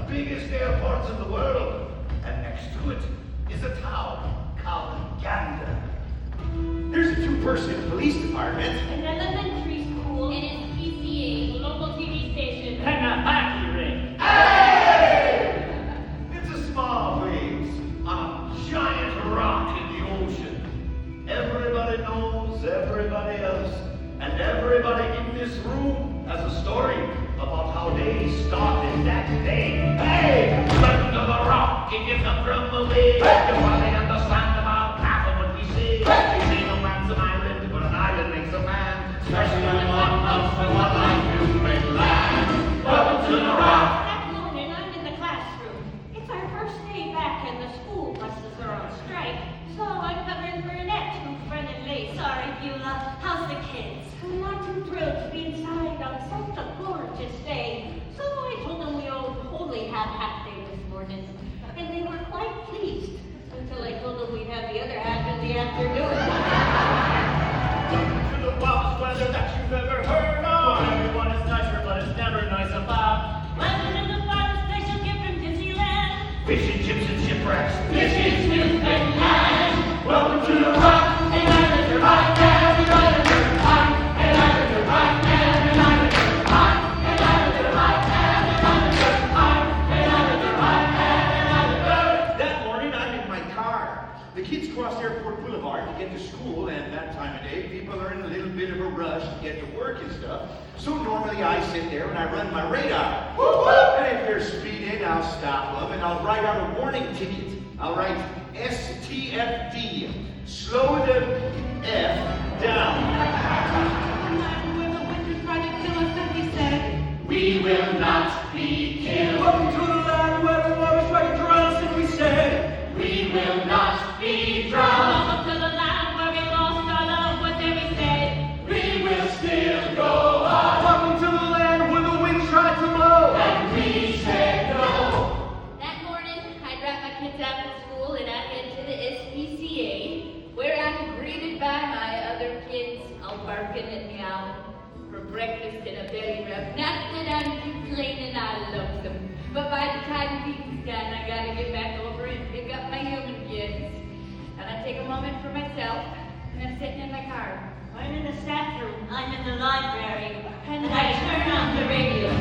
biggest airports in the world. And next to it is a town called Gander. There's a two-person police department. An elementary school. And an PCA, local TV station. And a hockey rink. Hey! It's a small place on a giant rock in the ocean. Everybody knows everybody else, and everybody in this room has a story about how they started that day. Hey! Welcome to the rock if you come from away. You probably understand about half of what we say. They say no man's an island, but an island makes a man. Especially when one loves for one like you make land. Welcome to the rock. That morning, I'm in the classroom. It's our first day back and the school buses are on strike. So I come in for Annette, who's running late. Sorry, Beulah. How's the kids? I'm not too thrilled to be inside on such a gorgeous day. So I told them we all totally had half day this morning. And they were quite pleased. Until I told them we'd have the other half in the afternoon. Welcome to the wildest weather that you've ever heard of. Everyone is nicer, but it's never nice about. Welcome to the farthest place you'll get from Disneyland. Fish and chips and shipwrecks. This is Newfoundland. Welcome to the rock. And I live your right there, and I live your right, and I live your right there, and I live your right, and I live your right there, and I live your right, and I live your right there, and I live your That morning, I'm in my car. The kids crossed Airport Boulevard to get to school, and that time of day, people are in a little bit of a rush to get to work and stuff. So normally I sit there and I run my radar. And if they're speeding, I'll stop them and I'll write out a warning ticket. I'll write STFD. Slow the F down. When the winter's trying to kill us, and we said, We will not be killed. Welcome to the land where the water's trying to drown us, and we said, We will not be drowned. welcome to the land where we lost our loved ones, and we said, We will still go on. welcome to the land where the wind tried to blow. And we said no. That morning, I dropped my kids out of school and I head to the SPCA, where I'm greeted by my other kids, all barking and meowing for breakfast and a belly rub. Not that I'm complaining, I love them. But by the time peace done, I gotta get back over and pick up my human kids. And I take a moment for myself, and I'm sitting in my car. I'm in the staff room, I'm in the library, and I turn on the radio.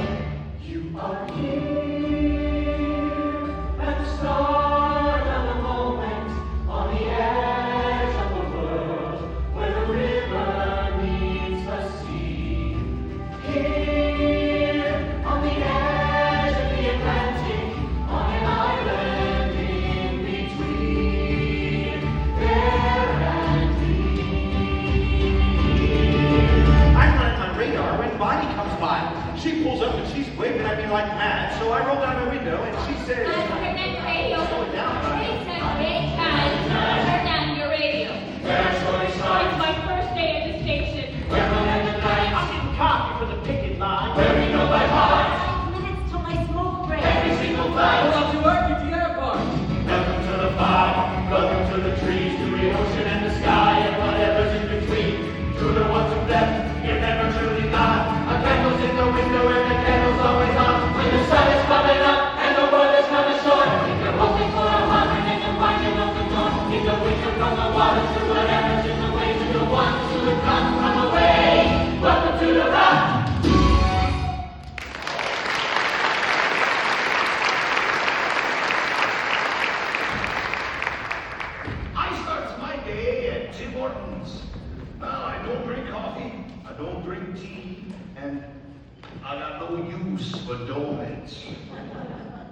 You are here at the start of a moment on the edge of the world where the river meets the sea. Here on the edge of the Atlantic, on an island in between there and here. I'm running my radar when Bonnie comes by. She pulls up and she's waving at me like mad, so I roll down the window and she says, Turn that radio. Slow it down. It's a great time. Turn down your radio. It's my first day at the station. I'm getting coffee for the picket line. Where we know by heart 5 minutes till my smoke break. every single flight. We're off to work at the airport. Welcome to the park. Welcome to the trees, to the ocean and the sky, and whatever's in between. To the ones who've left, you're never truly gone. A candle's in the window and the candle's always on. When the sun is coming up and the world is coming short, if you're hoping for a hug and you're finding open door, keep the winter from the water to whatever's in the way, to the ones who have come from away. Welcome to the rock. I starts my day at Tim Hortons. Now, I don't drink coffee, I don't drink tea, and I got no use for donuts.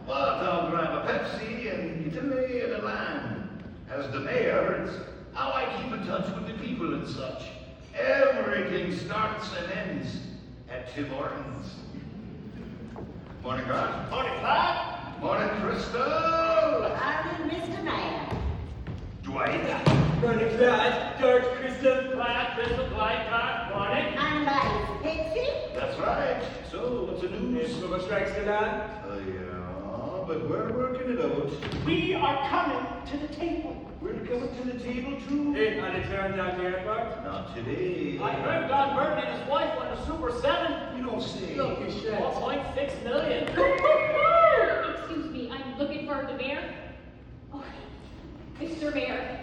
But I'll grab a Pepsi and Italy and a lime. As the mayor, it's how I keep in touch with the people and such. Everything starts and ends at Tim Hortons. Morning, guys. Morning, Clyde. Morning, Crystal. I'm Mr. Mayor. Dwight. Morning, Clyde. George, Kristen. Clyde, Crystal, Clyde, Clyde. Morning. I'm by Pixie. That's right. So, what's the news? Is Silver Strike still on? Yeah, but we're working it out. We are coming to the table. We're coming to the table too. Hey, on a turn down the airport? Not today. I heard Don Burton and his wife won a Super 7. You don't say. Lucky shit. 4.6 million. Excuse Mr. Mayor,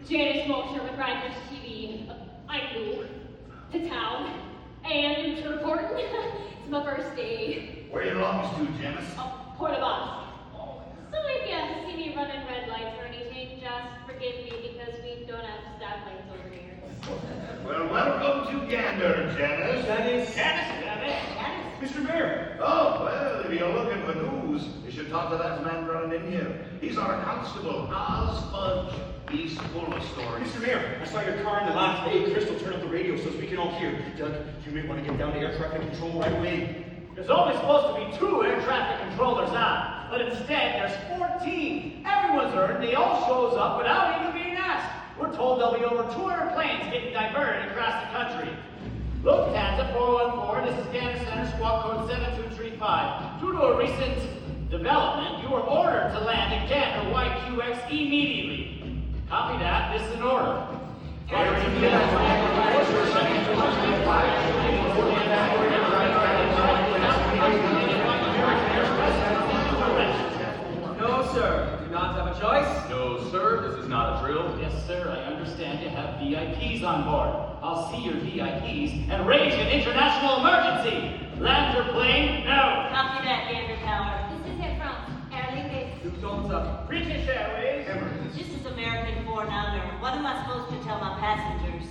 Janice Walsher with Rikers TV. I'm new to town and new to reporting. It's my first day. Where you belongs to, Janice? Port of Boston. So if you see me running red lights or anything, just forgive me because we don't have stop lanes over here. Well, welcome to Gander, Janice. Janice. Janice. Mr. Mayor. Oh, well, if you're looking for news, you should talk to that man running in here. He's our constable, Oz Fudge. He's full of stories. Mr. Mayor, I saw your car in the lot. Hey, Crystal, turn up the radio so we can all hear. Doug, you may want to get down to air traffic control right away. There's only supposed to be 2 air traffic controllers on, but instead there's 14. Everyone's heard, and they all shows up without even being asked. We're told there'll be over 200 planes getting diverted across the country. Lufthansa 414, this is Gander Center, squawk code 7235. Due to a recent development, you were ordered to land at Gander YQX immediately. Copy that, this is an order. No, sir. You do not have a choice. No, sir, this is not a drill. Yes, sir, I understand you have VIPs on board. I'll see your VIPs and raise an international emergency. Land your plane now. Copy that, Gander Tower. This is it from Airline Base. 2 tones up. British Airways. This is American 4-Nounder. What am I supposed to tell my passengers?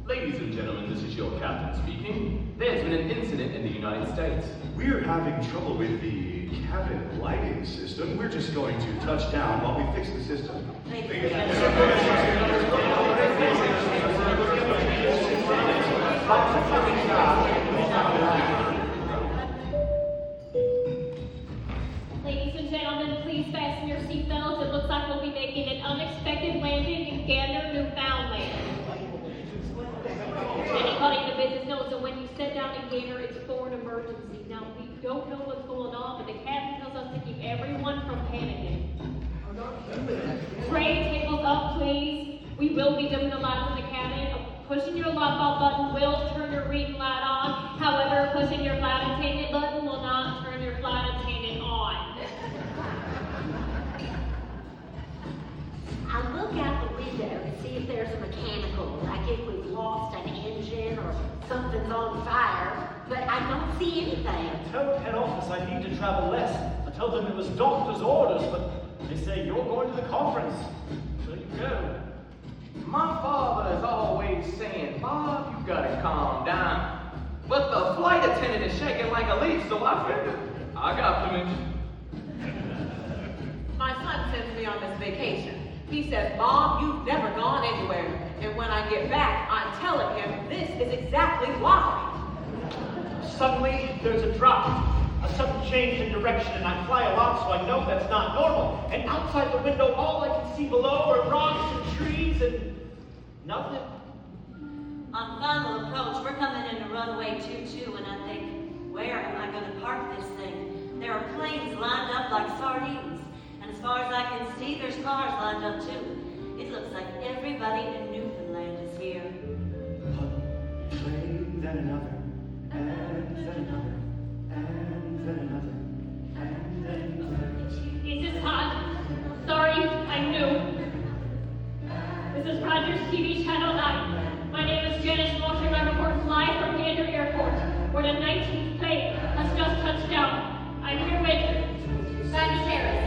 Ladies and gentlemen, this is your captain speaking. There's been an incident in the United States. We're having trouble with the cabin lighting system. We're just going to touch down while we fix the system. Ladies and gentlemen, please fasten your seatbelts. It looks like we'll be making an unexpected landing in Gander, Newfoundland. Anybody in the business knows that when you sit down in Gander, it's for an emergency. Now, we don't know what's going on, but the captain tells us to keep everyone from panicking. Tray tables up, please. We will be dimming the lights in the cabin. Pushing your lock off button will turn your reading light on. However, pushing your flight attendant button will not turn your flight attendant on. I look out the window to see if there's a mechanical, like if we've lost an engine or something's on fire, but I don't see anything. Tell head office I need to travel less. I told them it was doctor's orders, but they say you're going to the conference. So you go. My father is always saying, Bob, you gotta calm down. But the flight attendant is shaking like a leaf, so I figured I got permission. My son sends me on this vacation. He says, Mom, you've never gone anywhere. And when I get back, I'm telling him this is exactly why. Suddenly, there's a drop. A sudden change in direction, and I fly along, so I know that's not normal. And outside the window, all I can see below are rocks and trees and nothing. On final approach, we're coming into runway 22, and I think, where am I going to park this thing? There are planes lined up like sardines, and as far as I can see, there's cars lined up too. It looks like everybody in Newfoundland is here. One train, then another, and then another, and then another, and then another. Is this hot? Sorry, I'm new. This is Rogers TV Channel 9. My name is Janice Walsher, and I'm reporting live from Gander Airport, where the 19th plane has just touched down. I'm here with Madam Sheriff,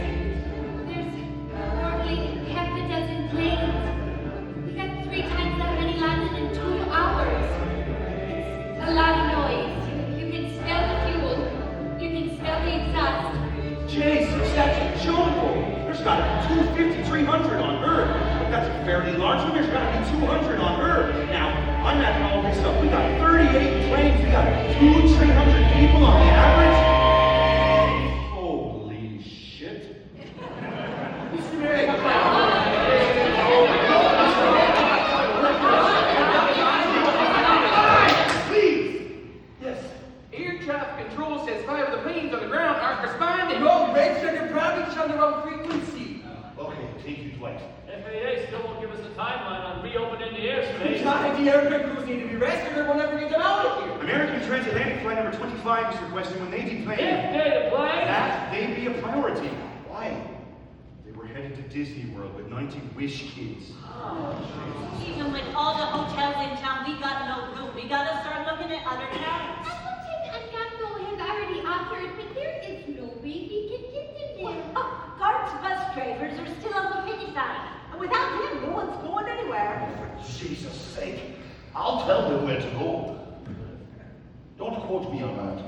there's normally half a dozen planes. We got 3 times that many landed in 2 hours. It's a lot of noise. You can smell the fuel. You can smell the exhaust. Jesus, that's a jumbo. There's got to be 250, 300 on Earth. But that's a fairly large one. There's got to be 200 on Earth. Now, I'm adding all this up. We got 38 planes. We got 200, 300 people on the average. Holy shit. Mr. Mayor. Please! Yes. Air traffic control says 5 of the planes on the ground aren't responding. No, Red Sugar probably on the wrong frequency. Okay, thank you, Dwight. FAA still won't give us a timeline on reopening the airspace. The aircraft crews need to be rescued or we'll never get them out of here. American Transatlantic Flight number 25 is requesting when they deplane If they plane. that they be a priority. Why? They were headed to Disney World with 90 Wish kids. Even with all the hotels in town, we got no room. We gotta start looking at other towns. Appleton and Gandol has already offered, but there is no way we can get them there. Guards bus drivers are still on the finish line. And without them, no one's going anywhere. For Jesus' sake, I'll tell them where to go. Don't quote me on that.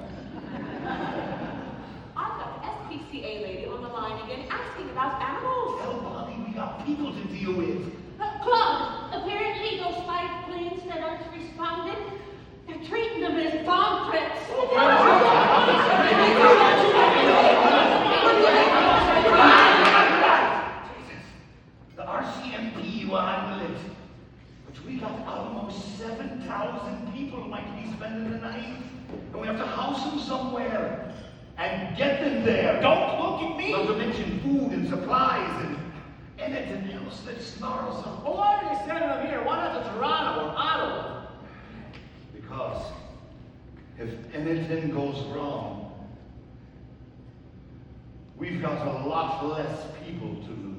I've got the SPCA lady on the line again asking about animals. Tell Bobby we got people to deal with. Claude, apparently those 5 planes that aren't responding, they're treating them as bomb threats. The RCMP will handle it. But we got almost 7,000 people might be spending the night. And we have to house them somewhere. And get them there. Don't look at me! Not to mention food and supplies and anything else that snarls them. Well, why are they sending them here? Why not to Toronto or Ottawa? Because if anything goes wrong, we've got a lot less people to lose.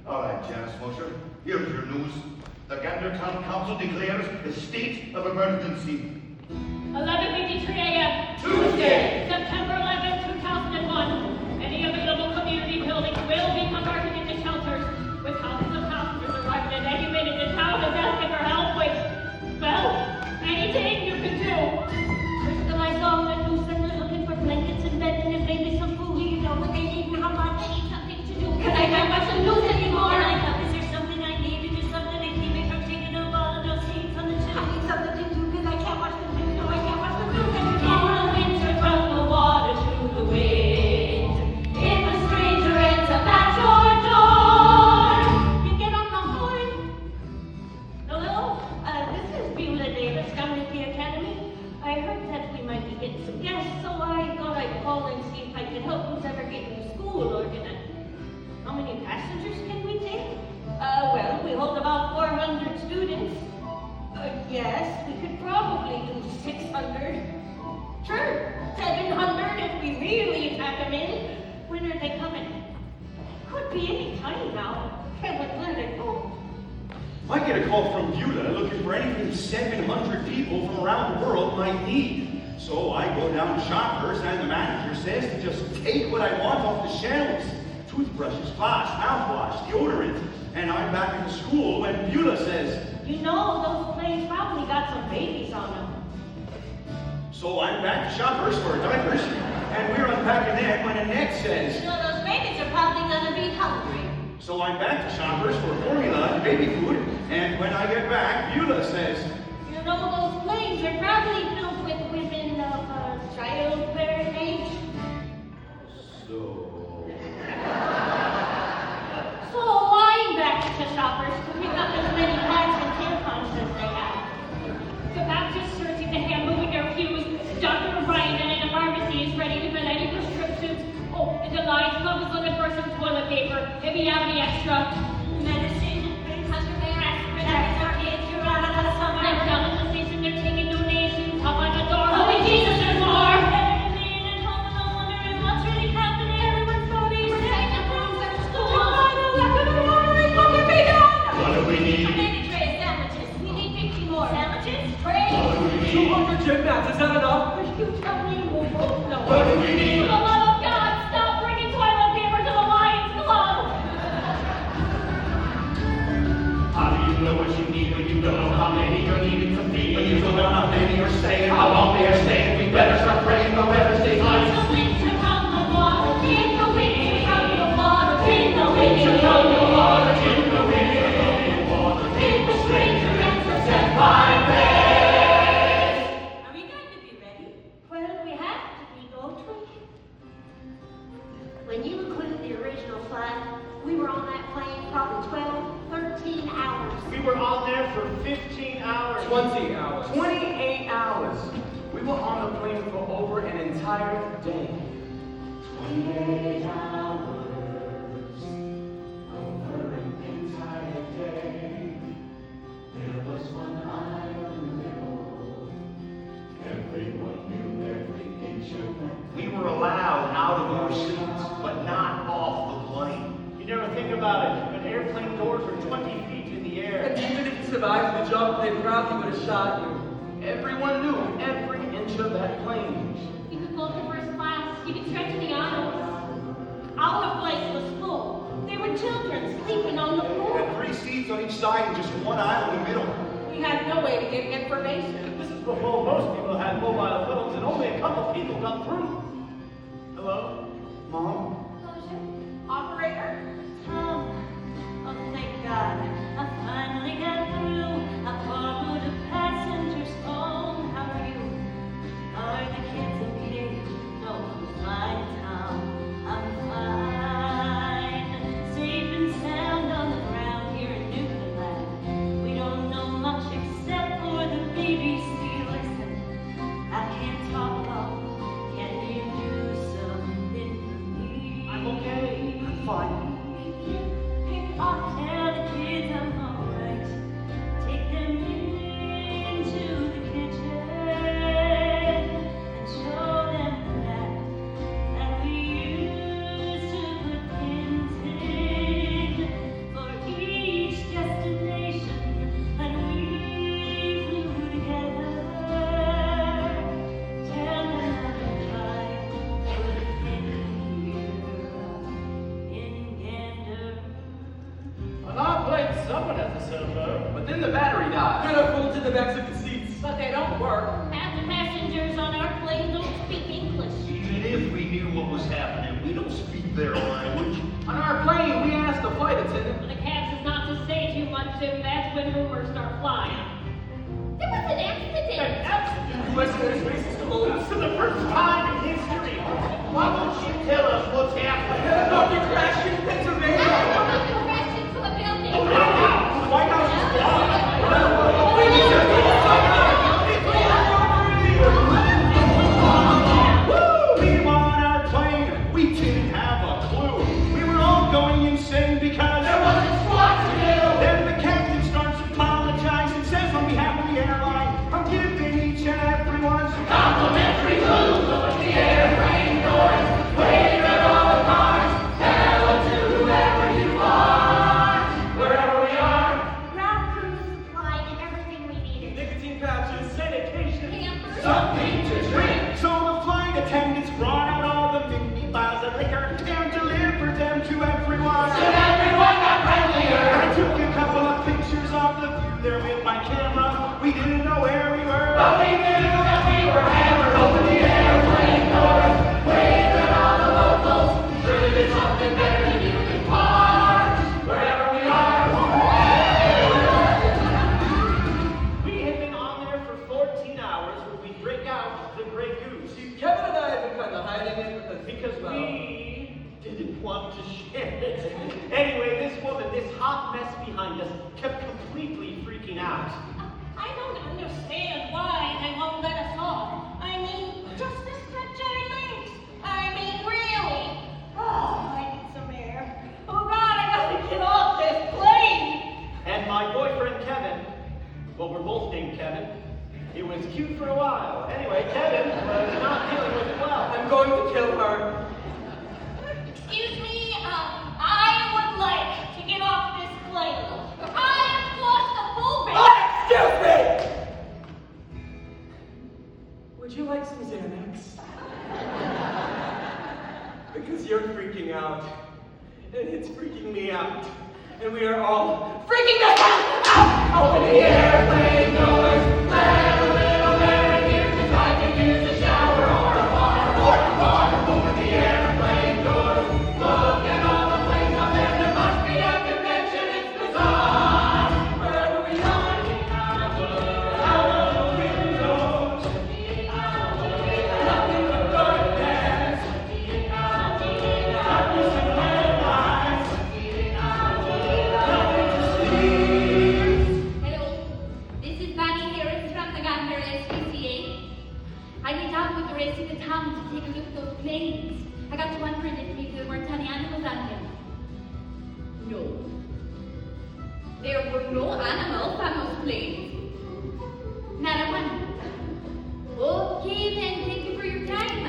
All right, Janice Mosher, here's your news. The Gander Town Council declares a state of emergency. 11:53 a.m. Tuesday. September 11, 2001. Any available community buildings will be converted into shelters, with thousands of passengers arriving at any minute in town and asking for help with, well, anything you can do. Krista, I saw the news and they're looking for blankets and bedding and maybe some food. You know what they need and how much. They need something to do. Can I not watch the news anymore? Is there something I need to do something to keep me from taking up all of those seats on the I tube? need something to do because I can't watch the news. No, I can't watch the news anymore. From the winter, from the water to the wind. If a stranger ends up at your door, you get on the horn. Hello, this is Beulah Davis down at the academy. I heard that we might be getting some guests, so I thought I'd call and see if I could help who's ever getting the school organized. How many passengers can we take? Well, we hold about 400 students. Yes, we could probably do 600. Sure, 700 if we really pack them in. When are they coming? Could be any time now. I would let it go. I get a call from Beulah looking for anything 700 people from around the world might need. So I go down to Shoppers and the manager says to just take what I want off the shelves. Toothbrushes, floss, mouthwash, deodorant. And I'm back in the school when Beulah says, You know, those planes probably got some babies on them. so I'm back to Shoppers for diapers. And we're unpacking them when Annette says, You know, those babies are probably gonna be hungry. so I'm back to Shoppers for formula and baby food. And when I get back, Beulah says, You know, those planes are probably filled with women of childbearing age. So I'm back to Shoppers to pick up as many pads and tampons as they have. The Baptist Church is a hand moving their pews. Dr. O'Brien in a pharmacy is ready to fill any prescriptions. Oh, and the Lions Club is looking for some toilet paper. If you have any extra. Medicine, aspirin, our kids, you're out of the summer. I'm down at the station, they're taking donations. Up on the door. Oh, Jesus, there's more! What's really happening? Everyone's voting. We're taking the rooms at school. What do we need? A baby tray of sandwiches. We need 50 more. Sandwiches? Trays? What do we need? 200 gym mats, is that enough? You tell me we'll both know. What do we need? For the love of God, stop bringing toilet paper to the Lions Club! How do you know what you need when you don't know how many you're needing to feed? When you don't know how many you're staying, how long they are staying, we better start praying the weather stays nice. The winter from the water, in the winter from the water, in the winter From from the the water, water, in the wind, in the stranger enter set by Are we going to be ready? Well, we have to be, don't we? When you include the original flight, we were on that plane probably 12, 13 hours. We were on there for 15 hours. 20 hours. 28 hours. We were on the plane for over an entire day. 28 hours over an entire day. There was one eye on the middle. Everyone knew every inch of that. We were allowed out of our seats, but not off the plane. You never think about it, but airplane doors are 20 feet in the air. And even if you survived the jump, they probably would have shot you. Everyone knew every inch of that plane. You could go to first class. You could stretch to the aisles. Our place was full. There were children sleeping on the floor. And 3 seats on each side and just one aisle in the middle. We had no way to get information. This is before most people had mobile phones and only a couple people got through. Hello? Mom? Operator? Tom, oh thank God, I finally got through. I borrowed a passenger's phone. How are you? Are the kids okay? No, I'm fine, Tom. I'm fine. Safe and sound on the ground here in Newfoundland. We don't know much except for the BBC. Listen, I can't talk long. Can you do something for me? I'm okay. I'm fine. I'll tell the kids I'm alright. Take them into the kitchen and show them the map that we used to put pins in for each destination that we flew together. Tell them I'll drive within here in Gander. Well, I played someone at the cell phone. But then the battery died. Could have pulled to the backs of the seats. But they don't work. Half the passengers on our plane don't speak English. Even if we knew what was happening, we don't speak their language. On our plane, we asked the flight attendant. When the captain is not to say too much, and that's when rumors start flying. There was an accident. An accident? U.S. airspace is closed. For the first time in history. Why don't you tell us what's happening? Helicopter crash in I Pennsylvania. crashed into a building. The White House is gone. Woo! Meanwhile, on our plane, we didn't have a clue. We were all going insane because there wasn't squat to do. Then the captain starts apologizing, says on behalf of the airline, I'm giving each and every one some Complimentary food over the airplane doors. Wave at all the cars. Hello to whoever you are. Wherever we are. Ground crew supplied and everything we needed. Nicotine pouches. Sanitation. Campers. Something to drink. So the flight attendants brought out all the mini vials of liquor and delivered them to everyone. And everyone got friendlier. I took a couple of pictures of the view there with my camera. We didn't know where we were. But we knew that we were hammered. Open the airplane doors. Wave at all the locals. Surely there's something better than you can park. Wherever we are. We had been on there for 14 hours when we break out the Grey Goose. Kevin and I have been kind of hiding it Because well, we didn't want to share it. Anyway, this woman, this hot mess behind us, kept completely freaking out. I don't understand why they won't let us off. I mean, just to stretch our legs. I mean, really. Oh, I need some air. Oh God, I gotta get off this plane. And my boyfriend Kevin, well, we're both named Kevin. He was cute for a while. Anyway, Kevin was not dealing with it well. I'm going to kill her. Excuse me, I would like to get off this plane. I am claustrophobic. Excuse me! Would you like some Xanax? Because you're freaking out. And it's freaking me out. And we are all freaking the hell out! Open the airplane doors! Let a little air in here, 'cause I can use a shower or a bar. Open the airplane doors. Look at all the planes out there. There must be a convention. It's bizarre. Wherever we are, out of the windows. Nothing but darkness. Darkness and headlights. Nothing to see. Hello, this is Bonnie Harris from the Gander SPCA. I need help with the rest of the town to take a look at those planes. I got wondering if maybe there weren't any animals on them. No. There were no animals on those planes. Not a one. Okay then, thank you for your time.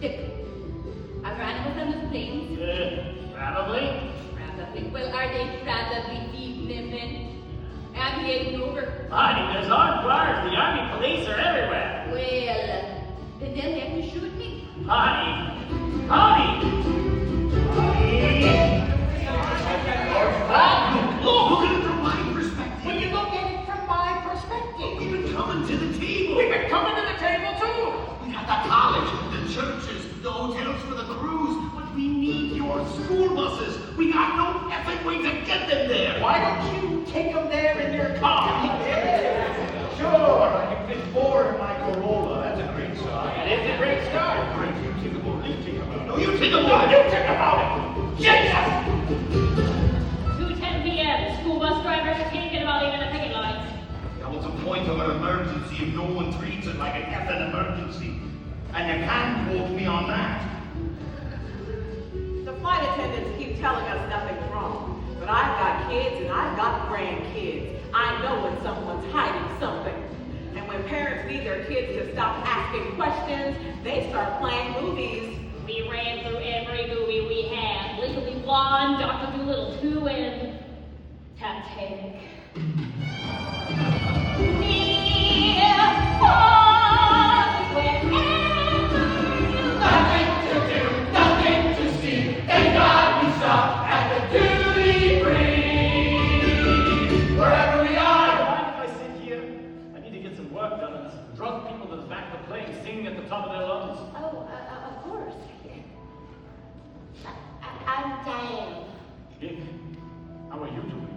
Look, navigating over. Honey, there's armed guards. The army police are everywhere. Well, then they'll have to shoot me. Honey! Honey! Look at it from my perspective. When you look at it from my perspective. We've been coming to the table. We've been coming to the table too. We got the college, the churches, the hotels for the cruise, but we need your school buses. We got no effing way to get them there. Why don't you take them there in your car? Sure, I can fit 4 in my Corolla. That's a great start. That is a great start. Great, you think about it. You think about it. No, you take a No, look. you think about it. Jesus! 2:10 p.m. School bus drivers can't get about even a picket line. Yeah, what's the point of an emergency if no one treats it like an effing emergency? And you can't quote me on that. The flight attendants keep telling us nothing's wrong. But I've got kids and I've got grandkids. I know when someone's hiding something. And when parents need their kids to stop asking questions, they start playing movies. We ran through every movie we had. Legally Blonde, Dr. Dolittle 2, and Titanic. Nothing to do, nothing to see. Thank God we stopped at the duty free. Wherever we are. Mind if I sit here? I need to get some work done on this drunk people to the back of the plane singing at the top of their lungs. Oh, of course. I'm Diane. Vic, how are you doing?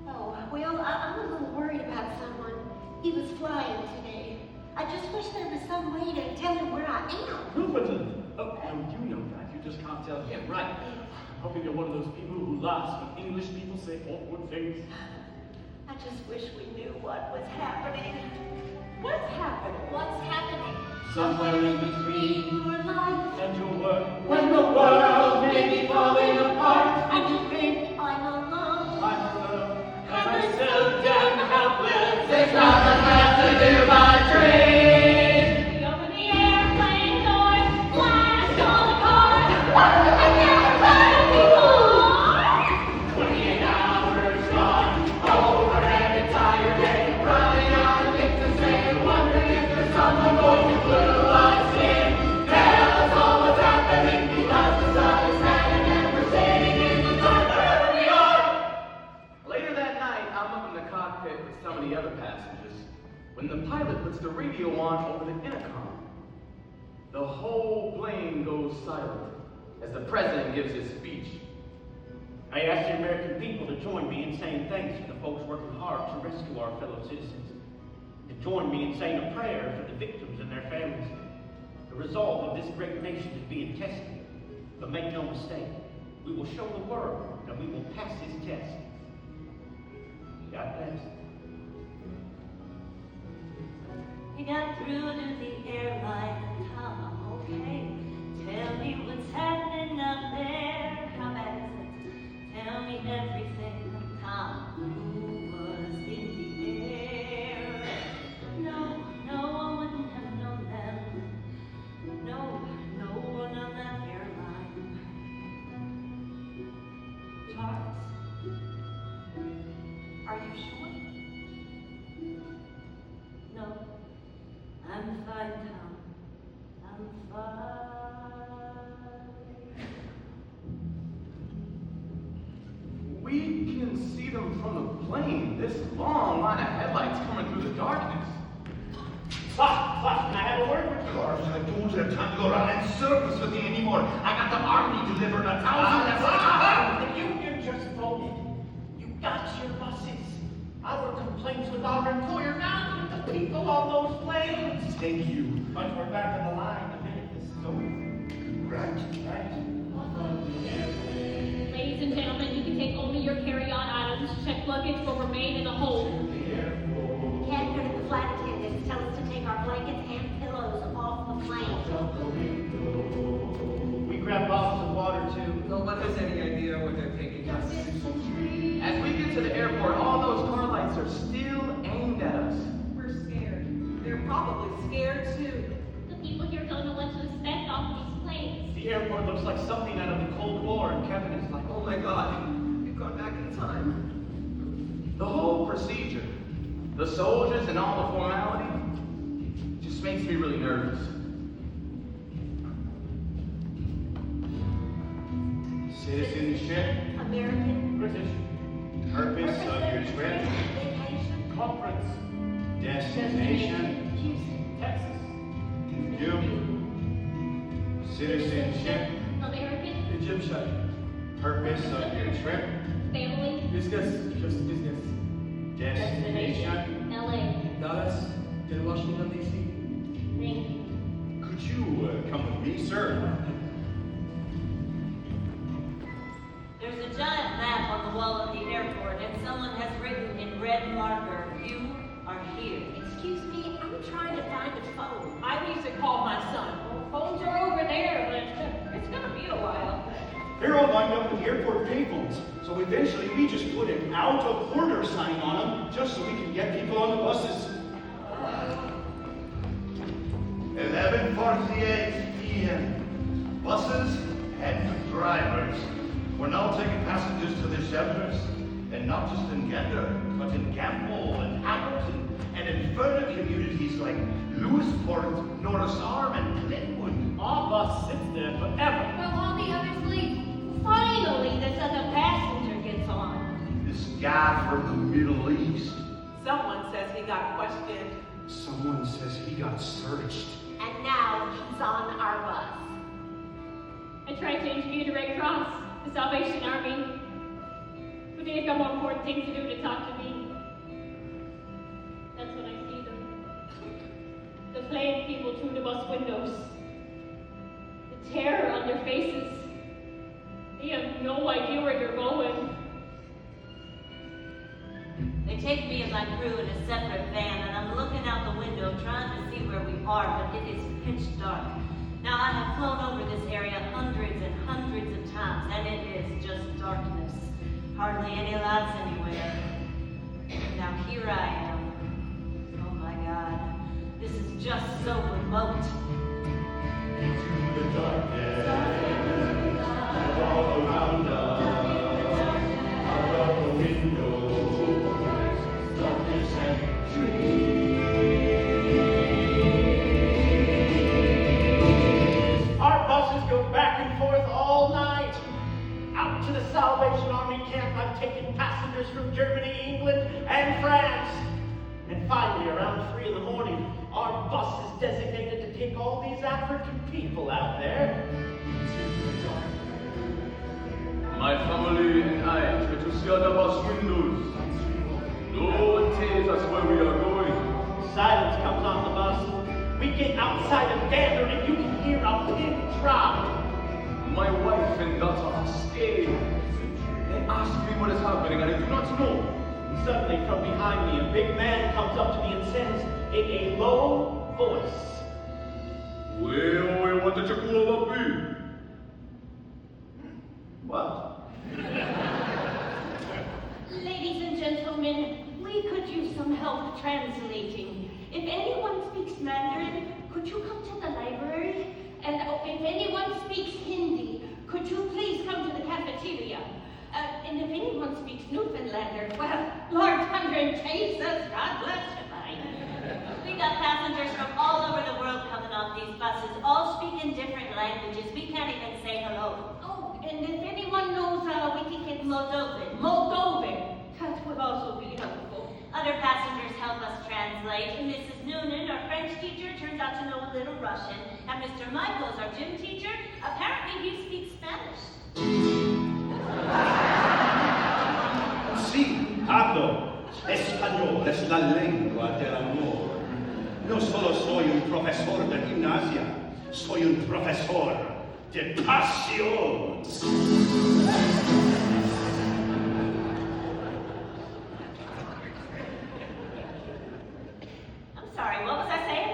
Oh, well, I'm a little worried about someone. He was flying today. I just wish there was some way to tell him where I am. Ruperton! Oh, you know that. You just can't tell him, right? Hoping you're one of those people who laughs when English people say awkward things. I just wish we knew what was happening. What's happening? What's happening? Somewhere in between Your life, and your work. When the world may be falling apart. and you think I'm alone. I'm alone. And we're so damn helpless. There's nothing left to do but dream. We open the airplane doors, blast all the cars, and never let me go. 28 hours gone, over an entire day, running on a thing to say, wondering if there's someone going to blue us in. Tell us all what's happening, because the sun is setting and we're sitting in the dark wherever we are. Later that night, I'm up in the cockpit with some of the other passengers when the pilot puts the radio on over the intercom. The whole plane goes silent as the president gives his speech. I ask the American people to join me in saying thanks to the folks working hard to rescue our fellow citizens. To join me in saying a prayer for the victims and their families. The resolve of this great nation is being tested. But make no mistake, we will show the world that we will pass this test. God bless. You got through to the airline and Tom, okay. Tell me what's happening up there. How bad is it? Tell me everything, Tom. Who was in the air? No, I wouldn't have known them. No one on that airline. Charles, are you sure? No. I'm fine, Tom. I'm fine. We can see them from the plane, this long line of headlights coming through the darkness. Boss, can I have a word with you? George, I don't have time to go around in circles with you anymore. I got the army delivering 1,000. The union just voted. You got your buses. Our complaints with our employer now with the people on those planes. Thank you. But we're back on the line the minute this is over. Right. Ladies and gentlemen, you can take only your carry-on items. Check luggage will remain in the hold. Captain and the flight attendants tell us to take our blankets and pillows off the plane. We grab bottles of water too. No one has any idea what they're taking us. As we get to the airport, all those car lights are still aimed at us. We're scared. They're probably scared too. The people here don't know what to expect off these planes. The airport looks like something out of the Cold War, and Kevin is like, Oh my God, we've gone back in time. The whole procedure, The soldiers and all the formality just makes me really nervous. Citizenship, American. British. purpose of your trip, Vacation. Conference. destination, Houston. Texas. you, citizenship, American. Egyptian. purpose of your trip, Family. Business. Just business. destination. LA. Dallas. Then Washington, D.C. Ring. Could you come with me, sir? There's a giant map on the wall of the airport, and someone has written in red marker, "You are here." Excuse me, I'm trying to find a phone. I need to call my son. Phones are over there, but it's gonna be a while. They're all lined up with the airport payphones. So eventually we just put an out of order sign on them just so we can get people on the buses. 11:48 p.m. Buses and drivers. We're now taking passengers to the shelters, and not just in Gander, but in Campbell and Hamilton, and in further communities like Lewisport, Norris Arm, and Glenwood. Our bus sits there forever. Well, all the others leave. Finally, this other passenger gets on. This guy from the Middle East. Someone says he got questioned. Someone says he got searched. And now he's on our bus. I tried to interview the Red Cross, the Salvation Army, but they've got more important things to do to talk to me. That's when I see them. They're playing people through the bus windows. The terror on their faces. They have no idea where they're going. They take me and my crew in a separate van, and I'm looking out the window trying to see where we are, but it is pitch dark. Now, I have flown over this area hundreds and hundreds of times, and it is just darkness. Hardly any lights anywhere. Now, here I am. Oh my God. This is just so remote. Into the darkness, and all around us, out of the window, darkness and dreams. Our buses go back and forth all night. Out to the Salvation Army camp, I've taken passengers from Germany, England, and France. And finally, around 3 in the morning, our bus is designated to take all these African people out there. My family and I try to see out the bus windows. No one tells us where we are going. Silence comes on the bus. We get outside of Gander and you can hear a pin drop. My wife and daughter are scared. They ask me what is happening, and I do not know. Suddenly, from behind me, a big man comes up to me and says in a low voice, Well, what did you call up me? "What?" Ladies and gentlemen, we could use some help translating. If anyone speaks Mandarin, could you come to the library? And if anyone speaks Hindi, could you please come to the cafeteria? And if anyone speaks Newfoundlander, well, Lord Thunder and Jesus, God bless you, buddy. We got passengers from all over the world coming off these buses, all speaking different languages. We can't even say hello. Oh, and if anyone knows, we can get Moldovan. Moldovan. That would also be helpful. Other passengers help us translate. Mrs. Noonan, our French teacher, turns out to know a little Russian. And Mr. Michaels, our gym teacher, apparently he speaks Spanish. Sí, hablo. Español es la lengua del amor. No solo soy un profesor de gimnasia, soy un profesor de pasión. I'm sorry, what was I saying?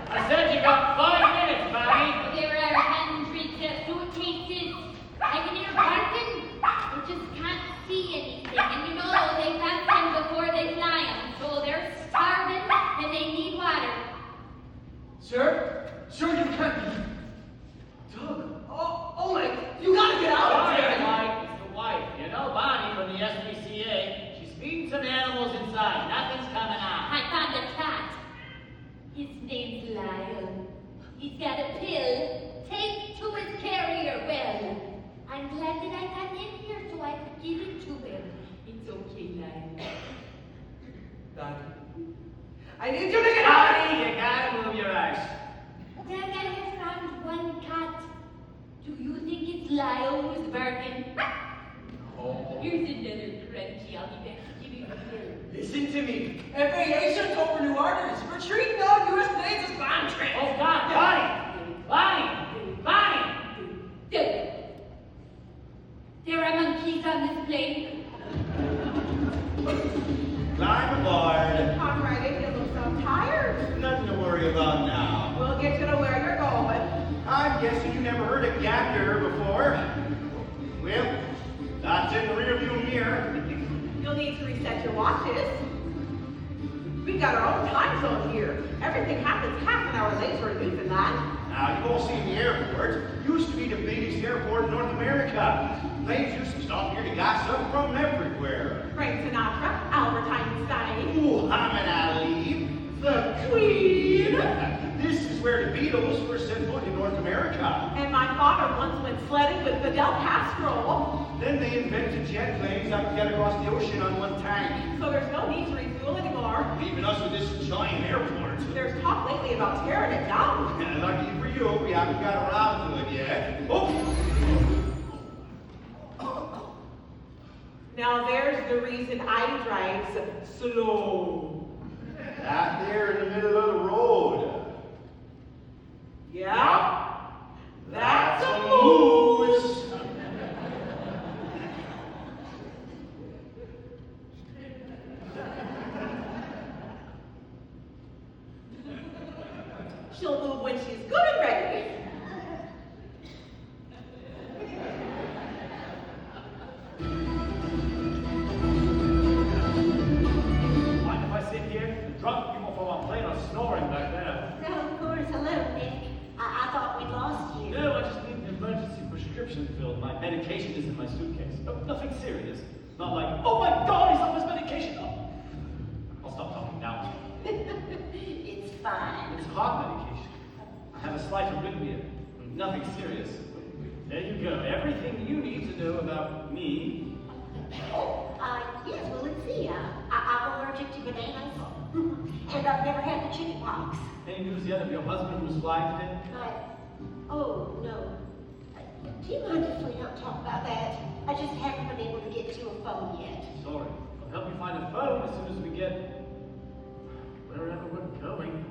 I said you got 5 minutes, Bonnie. There are hundreds of suitcases. I can hear barking. We just can't see anything. And you know, they pack them before they fly them. So they're starving and they need water. Sir? Sir, you can't. Doug. Oh, Mike, you gotta get out of Sorry, here. Mike, it's the wife. You know Bonnie from the SPCA. She's feeding some animals I need you to get out! Honey, you gotta move your eyes. Dad, I have found one cat. Do you think it's Lyle who's barking? Oh. Here's another crunchy. I'll be back to give you the bill. Listen to me. FAA sent over new orders. Retreat now, U.S. planes is bomb train. Oh, God, Bonnie! Don't. There are monkeys on this plane. Climb aboard. All right, you look so tired. Nothing to worry about now. We'll get you to where you're going. I'm guessing you never heard of gander before. Well, that's in the rearview mirror. You'll need to reset your watches. We've got our own time zone here. Everything happens half an hour later than that. Now, you won't see the airport. Used to be the biggest airport in North America. Planes used to stop here to gossip from everywhere. Frank Sinatra, Albert Einstein. Muhammad Ali, the Queen. This is where the Beatles first set foot in North America. And my father once went sledding with Fidel Castro. Then they invented jet planes that could get across the ocean on one tank, So there's no need to refuel anymore. leaving us with this giant airport. There's talk lately about tearing it down. And lucky for you, we haven't got around to it yet. Oh! Now there's the reason I drive so slow. Out there in the middle of the road. Yeah? That's a moose. She'll move when she's good and ready. Mind if I sit here? The drunk people from our plane are snoring back there. No, of course. Hello, Nick. I thought we'd lost you. No, I just need an emergency prescription filled. My medication is in my suitcase. No, nothing serious. Not like, oh my God, he's on his medication. Oh. I'll stop talking now. It's fine. It's heart medication. I have a slight arrhythmia. Nothing serious. There you go. Everything you need to know about me. Yes, well, let's see. I'm allergic to bananas. And I've never had the chicken pox. Any news yet of your husband who's flying today? Oh, no. Do you mind if we don't talk about that? I just haven't been able to get to a phone yet. Sorry. I'll help you find a phone as soon as we get wherever we're going.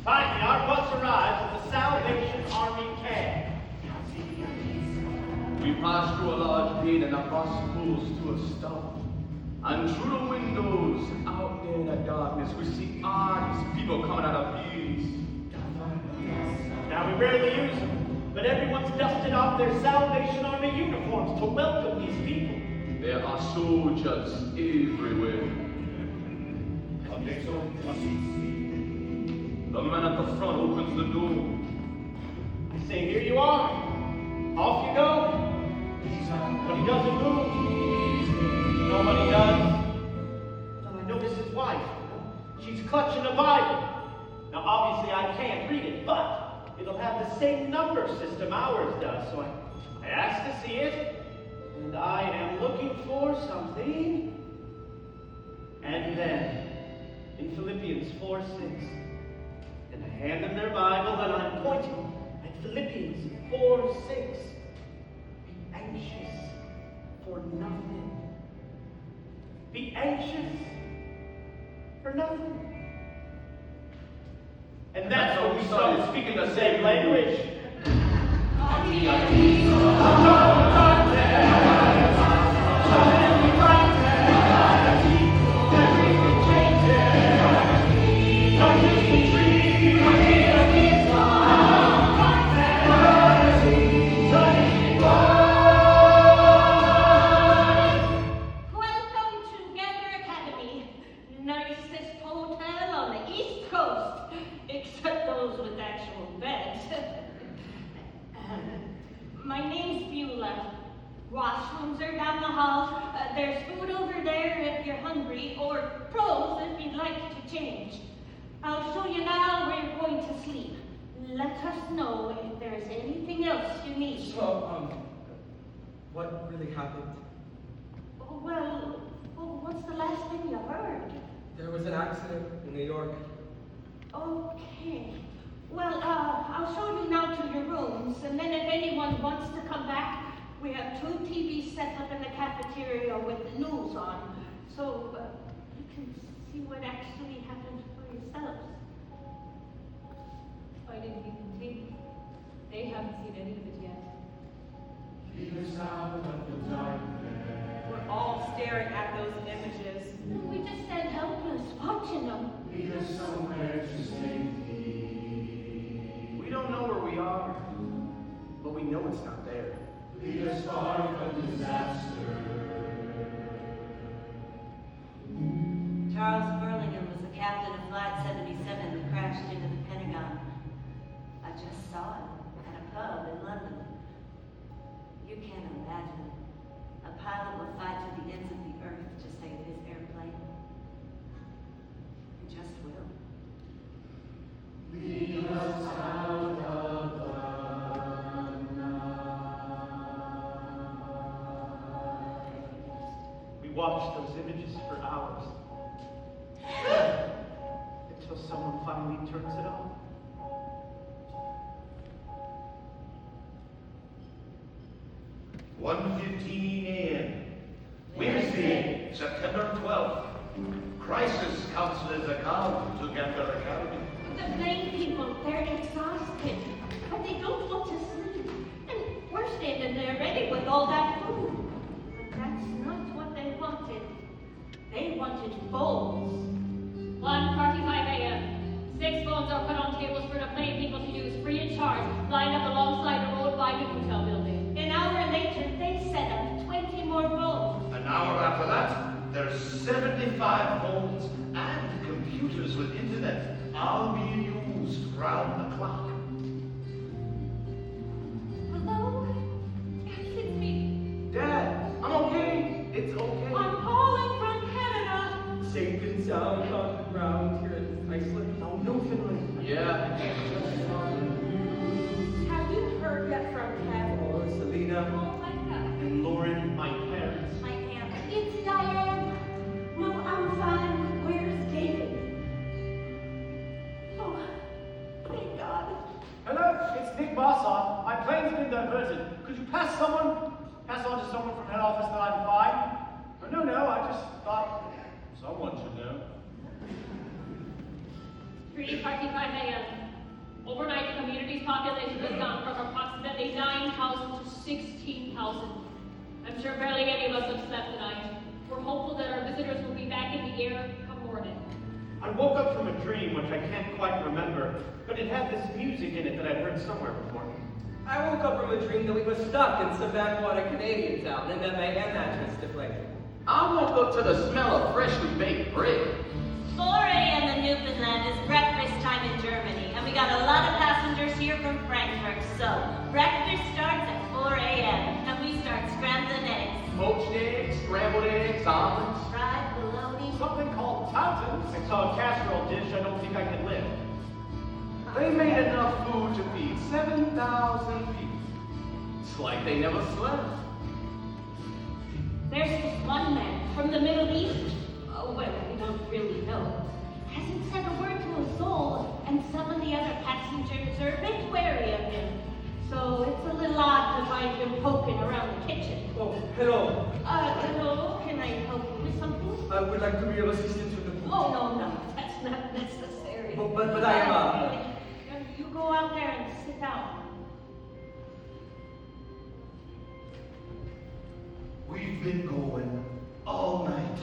Finally, our bus arrives at the Salvation Army camp. We pass through a large gate and the bus pulls to a stop. And through the windows, out there in the darkness, we see armies, people coming out of pews. Now, we rarely use them, but everyone's dusted off their Salvation Army uniforms to welcome these people. There are soldiers everywhere. The man at the front opens the door. I say, here you are. Off you go. But he doesn't move. Nobody does. Then I notice his wife. She's clutching a Bible. Now, obviously, I can't read it, but it'll have the same number system ours does. So I asked to see it, and I am looking for something. And then, in Philippians 4:6, and I hand them their Bible, and I'm pointing at Philippians 4:6. Be anxious for nothing. Be anxious for nothing. And that's when we started speaking the same language. Welcome to Gander Academy. Nicest hotel on the East Coast, except those with actual beds. My name's Beulah. Washrooms are down the hall. There's food over there if you're hungry, or pros if you'd like to change. I'll show you now where you're going to sleep. Let us know if there's anything else you need. So, what really happened? Well, what's the last thing you heard? There was an accident. accident in New York. Okay. Well, I'll show you now to your rooms, and then if anyone wants to come back, we have 2 TVs set up in the cafeteria with the news on, so you can see what actually happened for yourselves. Why didn't you continue? They haven't seen any of it yet. Lead us out of the darkness. We're all staring at those images. We just stand helpless, watching them. Lead us somewhere to safety. We don't know where we are, but we know it's not there. Lead us far from disaster. Charles Burlingame was the captain of Flight 77 that crashed into the Pentagon. I just saw him at a pub in London. You can't imagine. A pilot will fight to the ends of the earth to save his airplane. He just will. Lead us out of the We watched those images for hours. Until someone finally turns it on. (1:15 a.m. Wednesday, September 12th. Crisis counselors account to Gambler Academy. The blame people, they're exhausted, but they don't want to sleep. And we're standing there ready with all that food. But that's not what they wanted. They wanted bowls. 1:45 a.m. 6 phones are put on tables for the plain people to use free of charge, lined up alongside the road by the hotel building. An hour later, they set up 20 more bowls. An hour after that, there's 75 phones and computers with internet, all being used round the clock. Hello? Yes, it's me. Dad, I'm okay. It's okay. I'm calling from Canada. Safe and sound on the ground here in Iceland. Oh, Newfoundland. Yeah. Have you heard yet from Kev? Oh, Selena Oh my God. And Lauren, my parents. My aunt. It's Diane. No, I'm fine. Where's David? Oh, thank God. Hello, it's Nick Bossoff. My plane's been diverted. Could you pass on to someone from head office that I'm fine? Oh, no, I just thought someone should know. 3:45 a.m. Overnight, the community's population has gone from approximately 9,000 to 16,000. I'm sure barely any of us have slept tonight. We're hopeful that our visitors will be back in the air come morning. I woke up from a dream, which I can't quite remember, but it had this music in it that I'd heard somewhere before. I woke up from a dream that we were stuck in some backwater Canadian town and that my air mattress deflated. I woke up to the smell of freshly baked bread. 4 a.m. in Newfoundland is breakfast time in Germany, and we got a lot of passengers here from Frankfurt, so breakfast starts at 4 a.m., and we start scrambling eggs. Poached eggs, scrambled eggs, omelets. Fried bologna. Something called Townsend. I saw a casserole dish. I don't think I can live. They made enough food to feed 7,000 people. It's like they never slept. There's this one man from the Middle East. Oh, well, we don't really know. Hasn't said a word to a soul, and some of the other passengers are a bit wary of him. So it's a little odd to find him poking around the kitchen. Oh, hello. Hello, can I help you with something? I would like to be of assistance with the food. Oh, no, that's not necessary. But I am, You go out there and sit down. We've been going all night,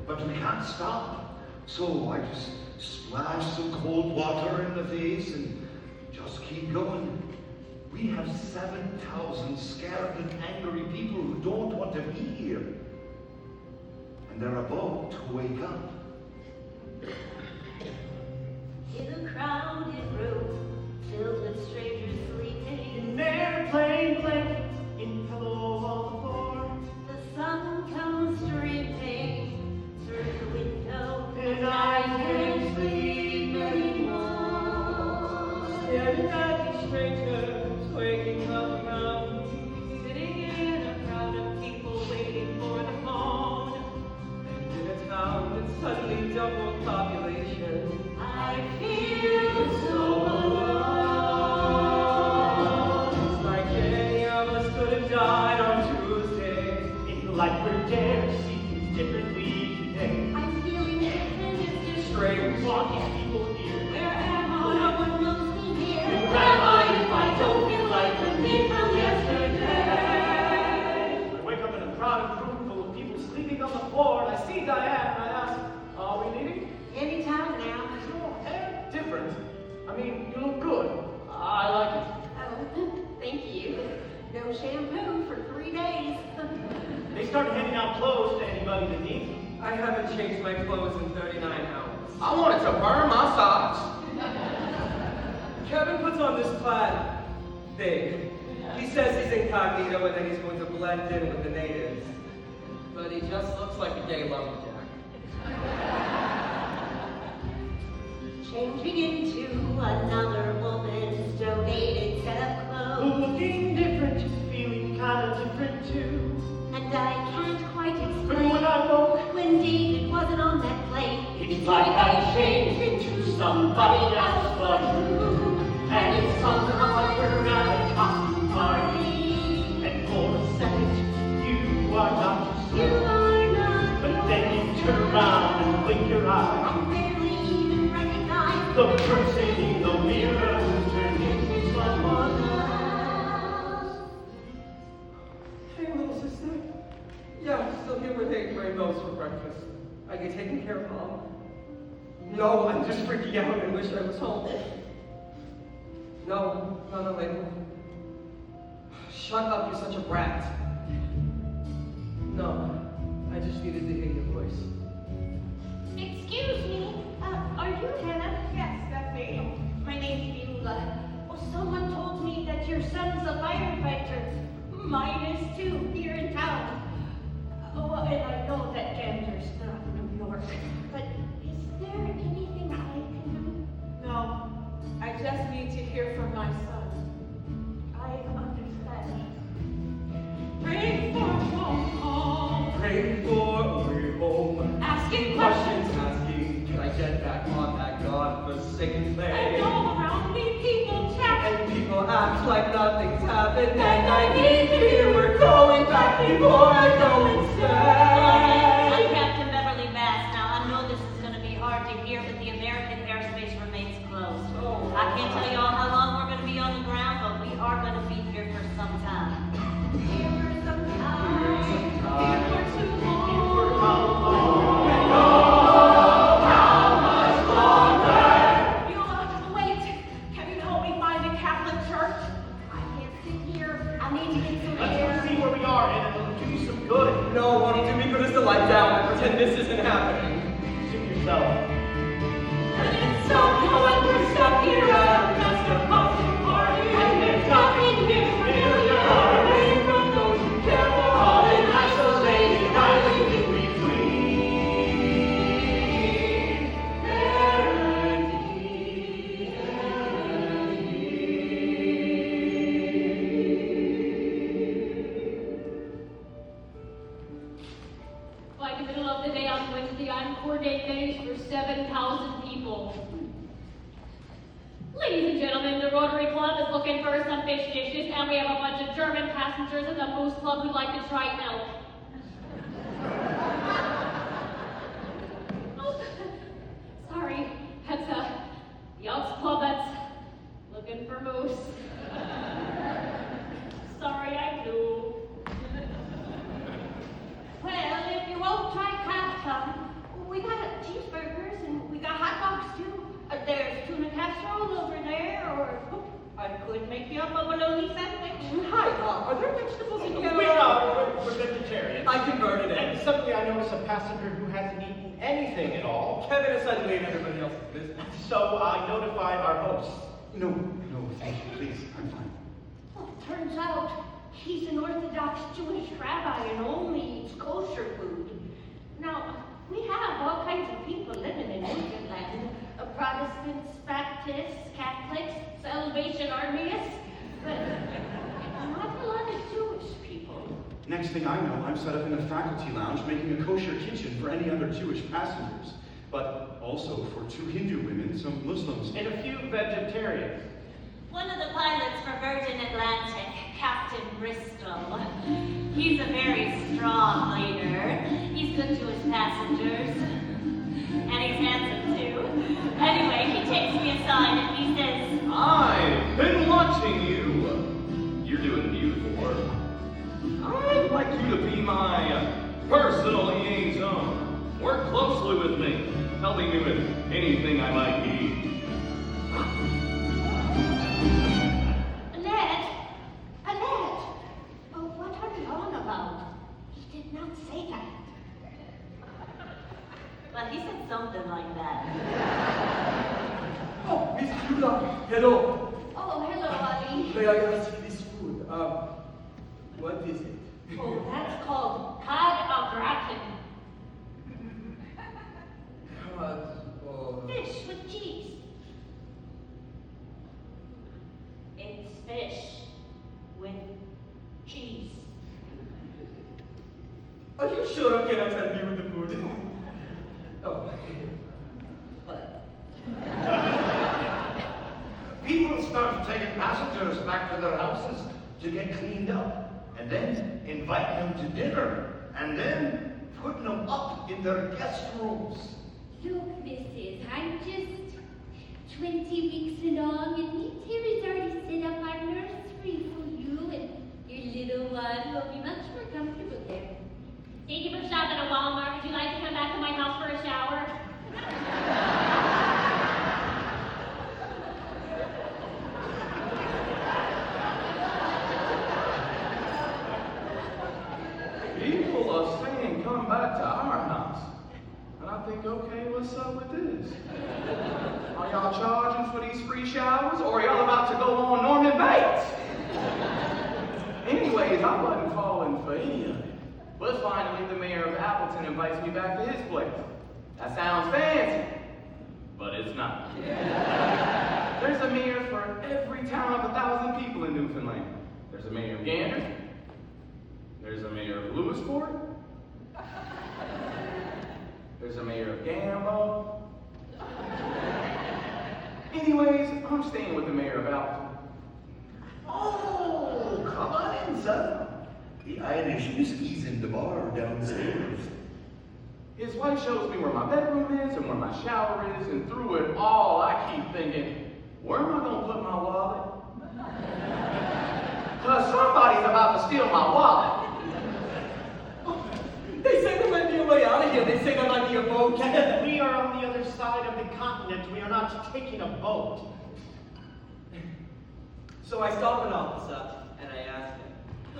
but we can't stop. So I just splash some cold water in the face and just keep going. We have 7,000 scared and angry people who don't want to be here. And they're about to wake up. In a crowded room, filled with strangers sleeping. An airplane blanket in pillow on the floor. The sun comes streaming through the window, And I can't sleep anymore. Staring at these strangers waking up around me, Sitting in a crowd of people waiting for the phone. and in a town and suddenly doubled population. I feel so alone. It's like any of us could have died on Tuesday. It's like we're dared to see things differently today. I'm feeling independent. Strange. Walking people here. Where am No I? one knows me here. Where am I if I don't feel like the me from yesterday? I wake up in a crowded room full of people sleeping on the floor, and I see Diane, and I ask, are we leaving? Anytime now. Different. I mean, you look good. I like it. Oh, thank you. No shampoo for 3 days. They started handing out clothes to anybody that needs them. I haven't changed my clothes in 39 hours. I wanted to burn my socks. Kevin puts on this plaid thing. He says he's incognito and then he's going to blend in with the natives. But he just looks like a gay lumberjack. Changing into another woman's donated set of clothes. Looking different, feeling kind of different too. And I can't quite But explain when I woke, when David wasn't on that plane. it's like I changed into somebody else but you. And it sounds like we're at a costume party. And for a second, you are not You yourself. are not. But then you turn around and blink your eye. I barely even recognize The person in the mirror who turned into someone else. Hey, little sister. Yeah, I'm still here with 8 rainbows for breakfast. Are you taking care of Mom? No, I'm just freaking out and wish I was home. No, not a label. Shut up, you're such a brat. No, I just needed to hear your voice. Excuse me, are you Hannah? Yes, that's me. My name's Beulah. Oh, someone told me that your son's a firefighter. Mine is too, here in town. Oh, and I know that Denver's not New York, but is there anything I can do? No, I just need to hear from my son. I understand. Pray for home. Pray for a way home. Asking questions. Asking, can I get back on that godforsaken And plane? all around me people chat. And people act like nothing's happened, and I need to hear we're going back before I go insane. I'm Captain Beverly Bass. Now, I know this is going to be hard to hear, but the American airspace remains closed. I can't tell you all how long we're going to be on the ground, but we are going to be here for some time. Here for some time. Here for too long. Beulah, wait. Can you help me find a Catholic church? I can't sit here. I need to get some Let's air. go see where we are, and it'll do you some good. No, won't do me good as to lie down and pretend this isn't happening. Suit yourself. And it's somehow like we're stuck here at a master costume party. And there's nothing here familiar. Away from those who care for all in isolated islands in between. By the middle of the day on Wednesday, I'm coordinating for 7,000 people. Ladies and gentlemen, the Rotary Club is looking for some fish dishes, and we have a bunch of German passengers in the Moose Club who'd like to try elk. Oh, sorry, that's the Elks Club that's looking for moose. Sorry, I do. Well, if you won't try some, we got cheeseburgers and we got hot dogs too. There's tuna casserole over there, or I could make you up a bologna sandwich. Hi, are there vegetables in Canada? We're vegetarian. I converted And it. suddenly I notice a passenger who hasn't eaten anything at all. Kevin is suddenly in everybody else's business. So I notified our host. No, thank you, please. I'm fine. Well, turns out he's an Orthodox Jewish rabbi and only eats kosher food. Now, we have all kinds of people living in Newfoundland. Protestants, Baptists, Catholics, Salvation Armyists, but not a lot of Jewish people. Next Next thing I know, I'm set up in a faculty lounge making a kosher kitchen for any other Jewish passengers, but also for 2 Hindu women, some Muslims, And a few vegetarians. One of the pilots for Virgin Atlantic, Captain Bristol, he's a very strong leader. He's good to his passengers. And he's handsome too. Anyway, he takes me aside and he says, I've been watching you. You're doing beautiful work. I'd like you to be my personal liaison. Work closely with me, helping me with anything I might need. Annette! Annette! Oh, what are you on about? He did not say that. well, he said something like that. Oh, Miss Jula, hello. Oh, hello, Ali. May I ask this food? What is it? Oh, that's called cod au gratin. Fish with cheese. It's fish with cheese. Are you sure I cannot help you with the food? Oh. People started taking passengers back to their houses to get cleaned up, and then inviting them to dinner, and then putting them up in their guest rooms. Look, Mrs., I'm just 20 weeks along, and me Terry's already set up our nursery for you, and your little one will be much more comfortable there. Thank you for stopping at Walmart. Would you like to come back to my house for a shower? People are saying come back to our house. And I think, okay, what's up with this? Are y'all charging for these free showers, or are y'all about to go on Norman Bates? Anyways, I wasn't calling for any of it. But finally, the mayor of Appleton invites me back to his place. That sounds fancy, but it's not. There's a mayor for every town of 1,000 people in Newfoundland. There's a mayor of Gander. There's a mayor of Lewisport. There's a mayor of Gambo. Anyways, I'm staying with the mayor of Appleton. Oh, come on in, son. The Irish whiskey's in the bar downstairs. His wife shows me where my bedroom is and where my shower is, and through it all, I keep thinking, where am I gonna put my wallet? Cause somebody's about to steal my wallet. They say there might be a way out of here. They say there might be a boat. Kenneth, we are on the other side of the continent. We are not taking a boat. So I stop an officer and I ask him,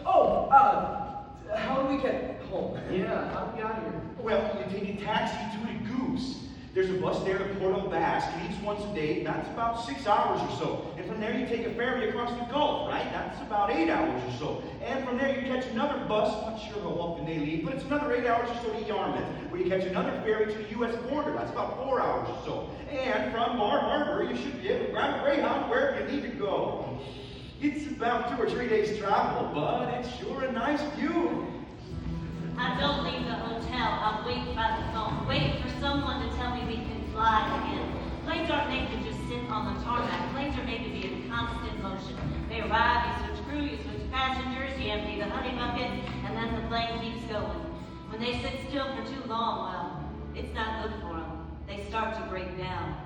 oh, how do we get home? Yeah, how do we get out of here? Well, you take a taxi to the Goose. There's a bus there to Port aux Basques. Leaves once a day. That's about 6 hours or so. And from there you take a ferry across the Gulf, right? That's about 8 hours or so. And from there you catch another bus. Not sure how often they leave, but it's another 8 hours or so to Yarmouth, where you catch another ferry to the U.S. border. That's about 4 hours or so. And from Bar Harbor, you should be able to grab a Greyhound wherever you need to go. It's about 2 or 3 days travel, but it's sure a nice view. I don't leave the hotel. I'll wait by the phone. Wait for someone to tell me we can fly again. Planes aren't made to just sit on the tarmac. Planes are made to be in constant motion. They arrive, you switch crew, you switch passengers, you empty the honey bucket, and then the plane keeps going. When they sit still for too long, well, it's not good for them. They start to break down.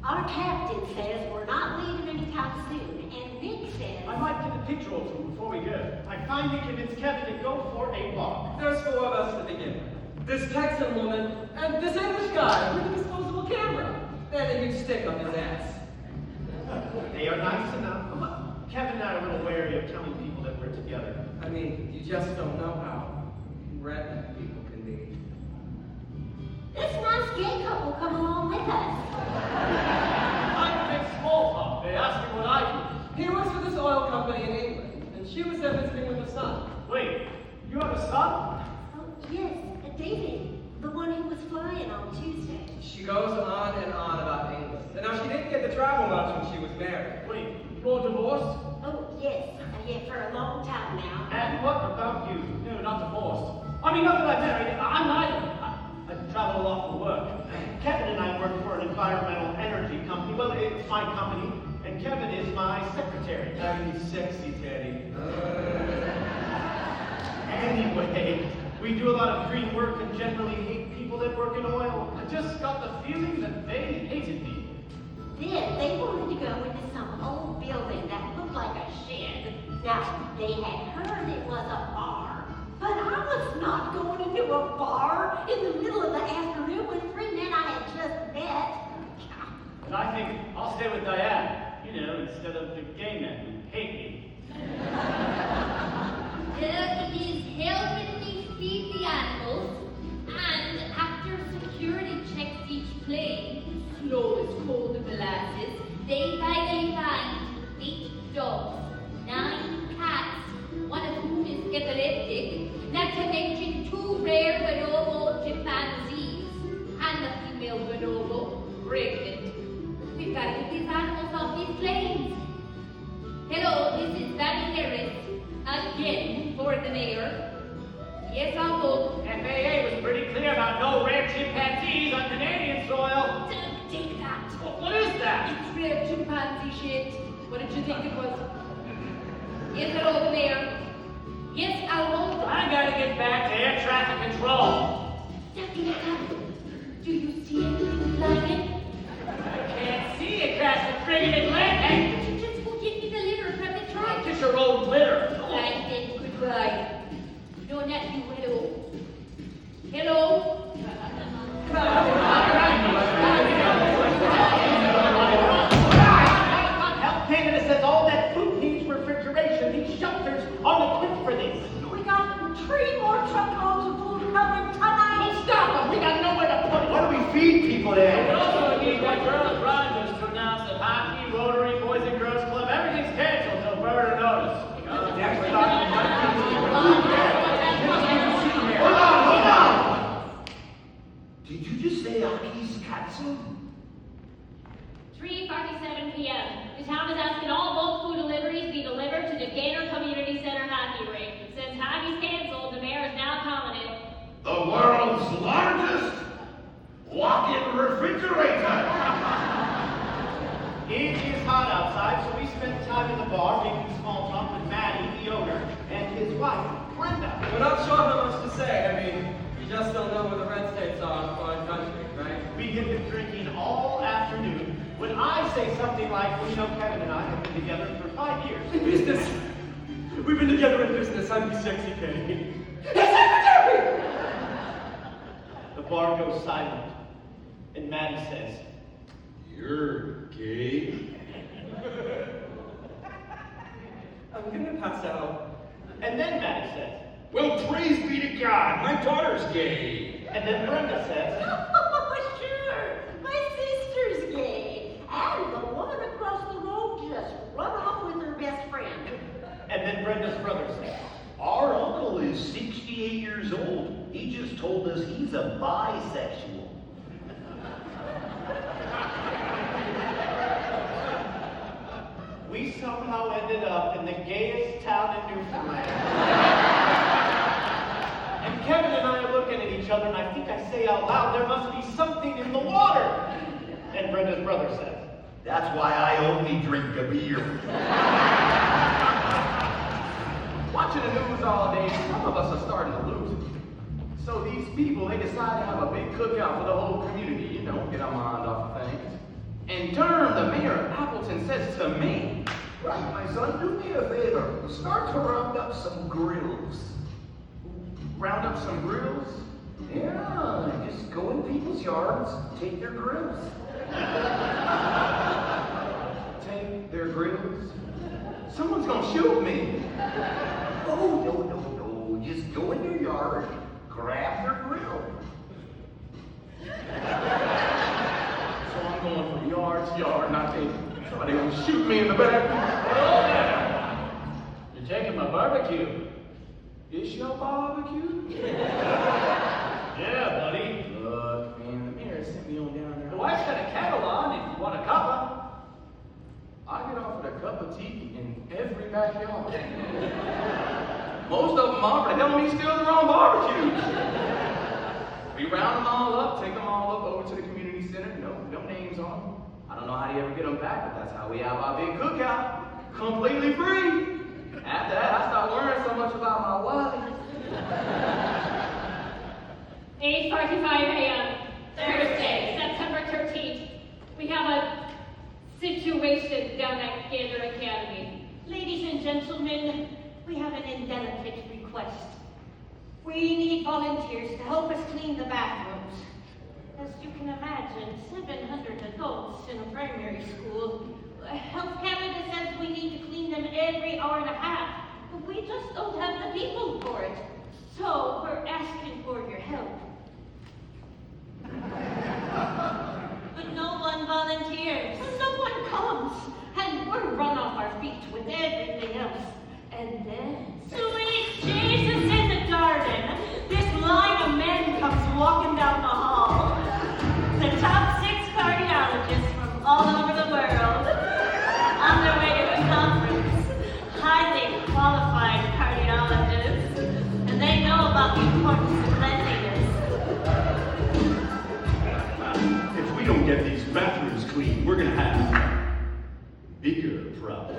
Our captain says we're not leaving anytime soon, and Nick says... I might get a picture or two before we go. I finally convinced Kevin to go for a walk. There's 4 of us to begin with. This Texan woman and this English guy with a disposable camera. And a huge stick on his ass. They are nice enough. Kevin and I are a little wary of telling people that we're together. I mean, you just don't know how redneck people can be. This nice gay couple come along with us. I make small talk. They ask me what I do. He works for this oil company in England, and she was there visiting with her son. Wait, you have a son? Oh, yes, David, the one who was flying on Tuesday. She goes on and on about England. And now she didn't get to travel much when she was married. Wait, you're divorced? Oh, yes. Yeah, for a long time now. And what about you? No, not divorced. I mean, not that I'm married. I'm neither. I travel a lot for work. Kevin and I work for an environmental energy company. Well, it's my company, and Kevin is my secretary. Very sexy, Teddy. Anyway, we do a lot of green work and generally hate people that work in oil. I just got the feeling that they hated me. Then they wanted to go into some old building that looked like a shed. Now, they had heard it was a bar, but I was not going into a bar in the middle of the afternoon with three men I had just met. And I think I'll stay with Diane, you know, instead of the gay men who hate me. It is helping me feed the animals, and after security checks each plane, slow as cold molasses, they finally find 8 dogs, 9 cats, one of whom is epileptic, not to mention 2 rare bonobo chimpanzees, and the female bonobo pregnant. We've got to get these animals off these planes. Hello, this is Vanny Harris, again for the mayor. Yes, I'll vote. FAA was pretty clear about no rare chimpanzees on Canadian soil. Take that. What is that? It's rare chimpanzee shit. What did you think it was? Yes, hello, the mayor. Yes, I'll vote. I gotta get back to air traffic control. Do you see anything flying? I can't see it past the friggin' Atlantic. But you just go get me the litter from the truck. Get your own litter. Right then, goodbye. No, not you, hello. Hello? Health Canada says all that food needs refrigeration. These shelters aren't equipped for this. We got 3 more truckloads of food coming tonight. Well, stop them. We got nowhere to put it. What do we feed people there? We also need that girl at Rogers to announce that hockey, Rotary, Boys and Girls Club, everything's canceled until further notice. Hold on! Did you just say hockey's canceled? 3:47 p.m. The town is asking all bulk food deliveries be delivered to the Gator Community Center hockey rink. Since hockey's canceled, the mayor is now calling it The world's largest walk-in refrigerator. It is hot outside, so we spent time in the bar making small talk with Maddie, the owner, and his wife, Brenda. We're not sure how much to say. I mean, we just don't know where the red states are in foreign country, right? We have been drinking all afternoon. When I say something like, well, you know, Kevin and I have been together for 5 years. In business. We've been together in business. I'm the sexy Kenny. The bar goes silent, and Maddie says, You're gay? I'm gonna pass out. and then Maddie says, Well, praise be to God, my daughter's gay. and then Brenda says, Oh, sure. My sister's gay. And the woman across the road just run off with her best friend. and then Brenda's brother says, Our uncle is 68 years old. He just told us he's a bisexual. we somehow ended up in the gayest town in Newfoundland. And Kevin and I are looking at each other, and I think I say out loud, there must be something in the water. And Brenda's brother says, That's why I only drink a beer. Watching the news all day, some of us are starting to lose it. So these people, they decide to have a big cookout for the whole community, you know, get our mind off of things. And Durham, the mayor of Appleton, says to me, Right, my son, do me a favor. Start to round up some grills. round up some grills. Yeah, just go in people's yards, take their grills. Take their grills. Someone's gonna shoot me. Oh, no. Just go in their yard, grab their grill. So I'm going from yard to yard, not taking. Somebody gonna shoot me in the back. oh, there. You're taking my barbecue. It's your barbecue? Yeah, buddy. Look, man, the mayor sent me on down there. The wife's got a kettle on if you want a cuppa. I get offered a cup of tea in every backyard Mom for helping me steal their own barbecue. We round them all up, take them all up over to the community center. No names on them. I don't know how you ever get them back, but that's how we have our big cookout. Completely free. After that, I started learning so much about my wife. 8:45 a.m. Thursday, September 13th. We have a situation down at Gander Academy. Ladies and gentlemen, we have an indelicate request. We need volunteers to help us clean the bathrooms. As you can imagine, 700 adults in a primary school. Health Canada says we need to clean them every hour and a half, but we just don't have the people for it. So we're asking for your help. But no one volunteers. No one comes. And we're run off our feet with everything else. And then, sweet Jesus in the garden, this line of men comes walking down the hall. The top 6 cardiologists from all over the world, on their way to a conference. Highly qualified cardiologists, and they know about the importance of cleanliness. If we don't get these bathrooms clean, we're gonna have bigger problems.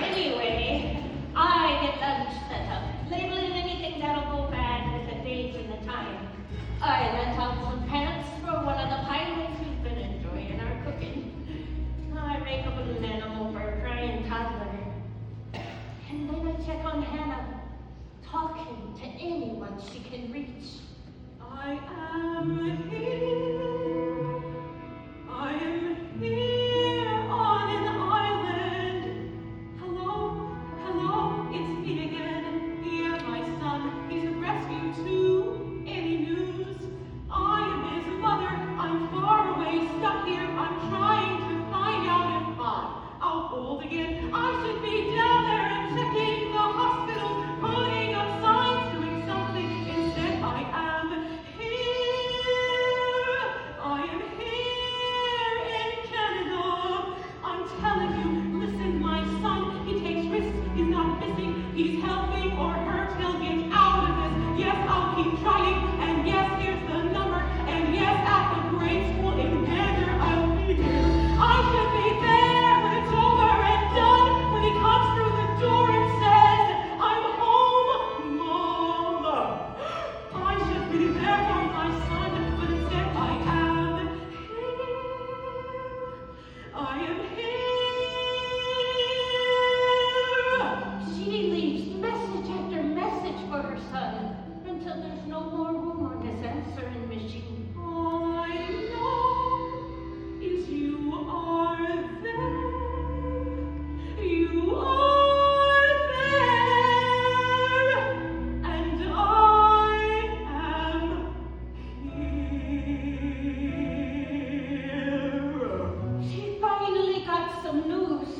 Anyway, I get lunch set up, labeling anything that'll go bad with the dates and the time. I lent out some pants for one of the pilots who's been enjoying our cooking. I make up a little animal for a crying toddler. And then I check on Hannah, talking to anyone she can reach. I am here. I am here on an island. Hello, it's me again. Yeah, my son, he's a rescue too. Any news? I am his mother. I'm far away, stuck here. I'm trying to find out if I'm old again. I should be down there and checking the hospitals, putting up signs, doing something. Instead, I am here. I am here in Canada. I'm telling you, listen, my son, he takes risks. He's not missing. He's helping or hurt. He'll get out of this. Yes, I'll keep trying. And yes, here's the number. And yes, at the grade school in Gander, I'll be here. I should be there when it's over and done. When he comes through the door and says, I'm home, Mom. I should be there for my son, but instead I am here. I am here. She leaves message after message for her son until there's no more room on his answering machine. All I know is you are there. You are there. And I am here. She finally got some news.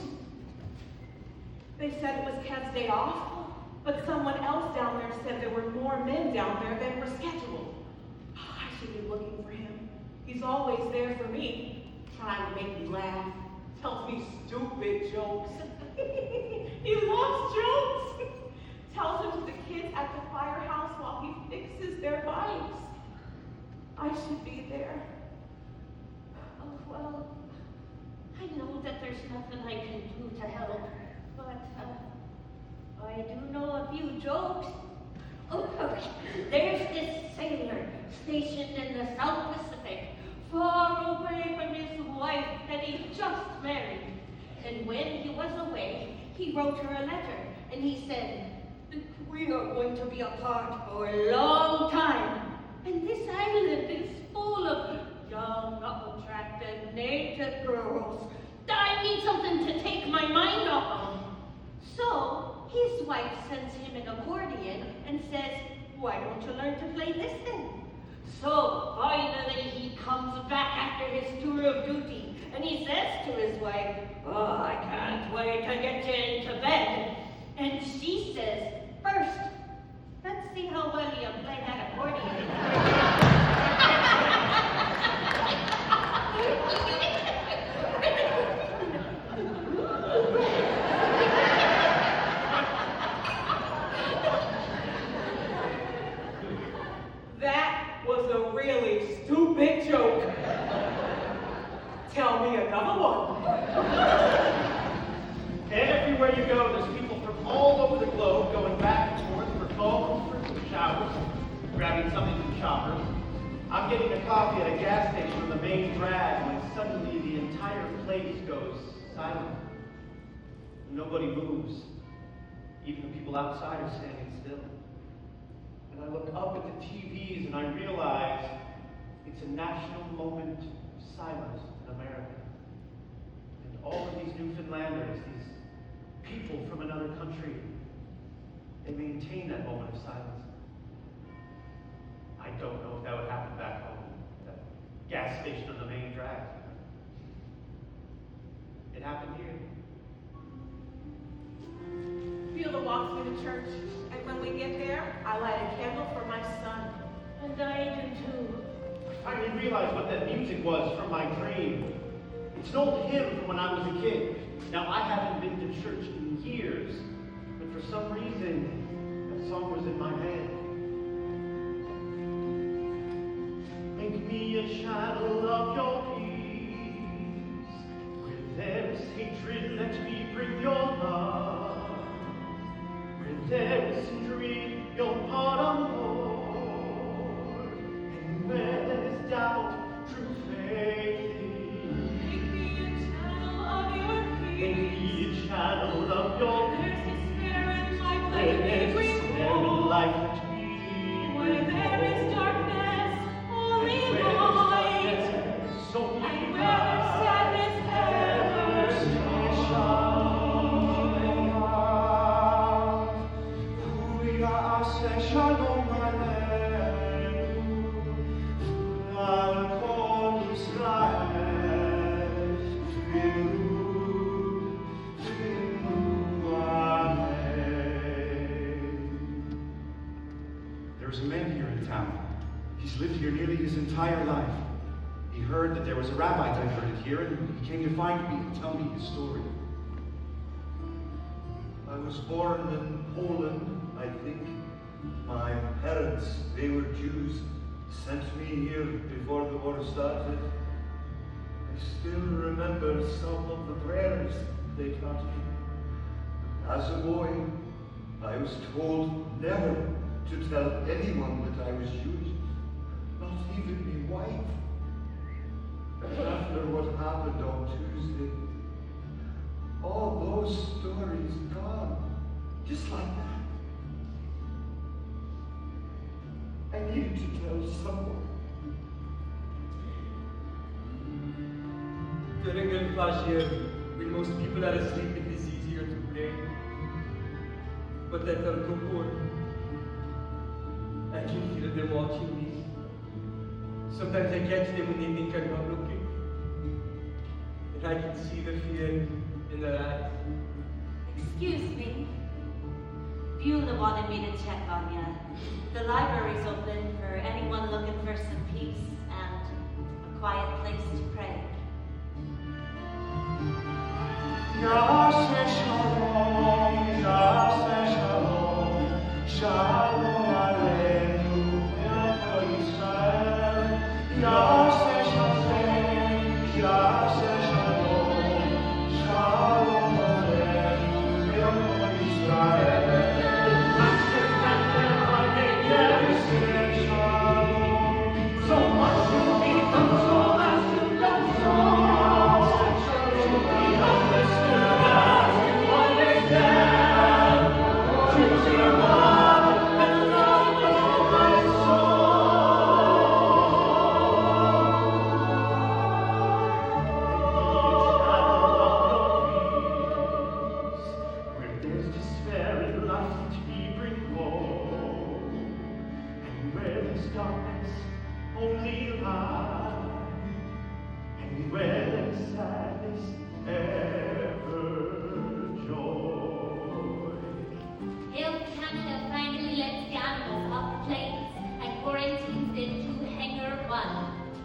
They said it was Kent's day off, but someone else down there said there were more men down there than were scheduled. I should be looking for him. He's always there for me, trying to make me laugh, tells me stupid jokes. He loves jokes. Tells them to the kids at the firehouse while he fixes their bikes. I should be there. Oh, well, I know that there's nothing I can do to help, but I do know a few jokes. Oh, there's this sailor stationed in the South Pacific, far away from his wife that he just married. And when he was away, he wrote her a letter, and he said, we are going to be apart for a long time. And this island is full of young, attractive native girls. I need something to take my mind off of. So his wife sends him an accordion and says, why don't you learn to play this then? So finally he comes back after his tour of duty, and he says to his wife, oh, I can't wait to get you into bed. And she says, first, let's see how to play that accordion. That was a really stupid joke. Tell me another one. Everywhere you go, there's people from all over the globe going back and forth for phones, for showers, grabbing something from shoppers. I'm getting a coffee at a gas station on the main drag when suddenly the entire place goes silent. Nobody moves. Even the people outside are standing still. And I look up at the TVs and I realize it's a national moment of silence in America. And all of these Newfoundlanders, these people from another country, they maintain that moment of silence. I don't know if that would happen back home, that gas station on the main drag. It happened here. Fielder walks me to church, and when we get there, I light a candle for my son. And I do too. I finally realized what that music was from my dream. It's an old hymn from when I was a kid. Now, I haven't been to church in years, but for some reason, that song was in my head. Make me a channel of your peace. Where there is hatred, let me bring your love. Where there is injury, your pardon, Lord. And where there is doubt, true faith in. Make me a channel of your peace. Make me a channel of your There's despair in life, Where let there me is bring despair in hope. life, let me Where bring there is hope. darkness, only And where there is light. darkness, only And where there's light. sadness, ever Shalom Aleinu, al kol Yisrael, tfilu, tfilu, amen. There's a man here in town. He's lived here nearly his entire life. He heard that there was a rabbi diverted here, and he came to find me and tell me his story. I was born in Poland, I think. My parents, they were Jews, sent me here before the war started. I still remember some of the prayers they taught me. As a boy, I was told never to tell anyone that I was Jewish, not even my wife. And after what happened on Tuesday, all those stories gone, just like that. I needed to tell someone. During El Fajr, when most people are asleep, it is easier to pray. But at Al Duhur, I can feel them watching me. Sometimes I catch them when they think I'm not looking. And I can see the fear in their eyes. Excuse me. Beulah wanted me to check on you. The library's open for anyone looking for some peace and a quiet place to pray. Yaseh shalom, Yaseh shalom, shalom aleinu, Yoko Yisrael. Yaseh shalom, Yaseh shalom, shalom aleinu, Yoko Yisrael. Yaseh shalom, so much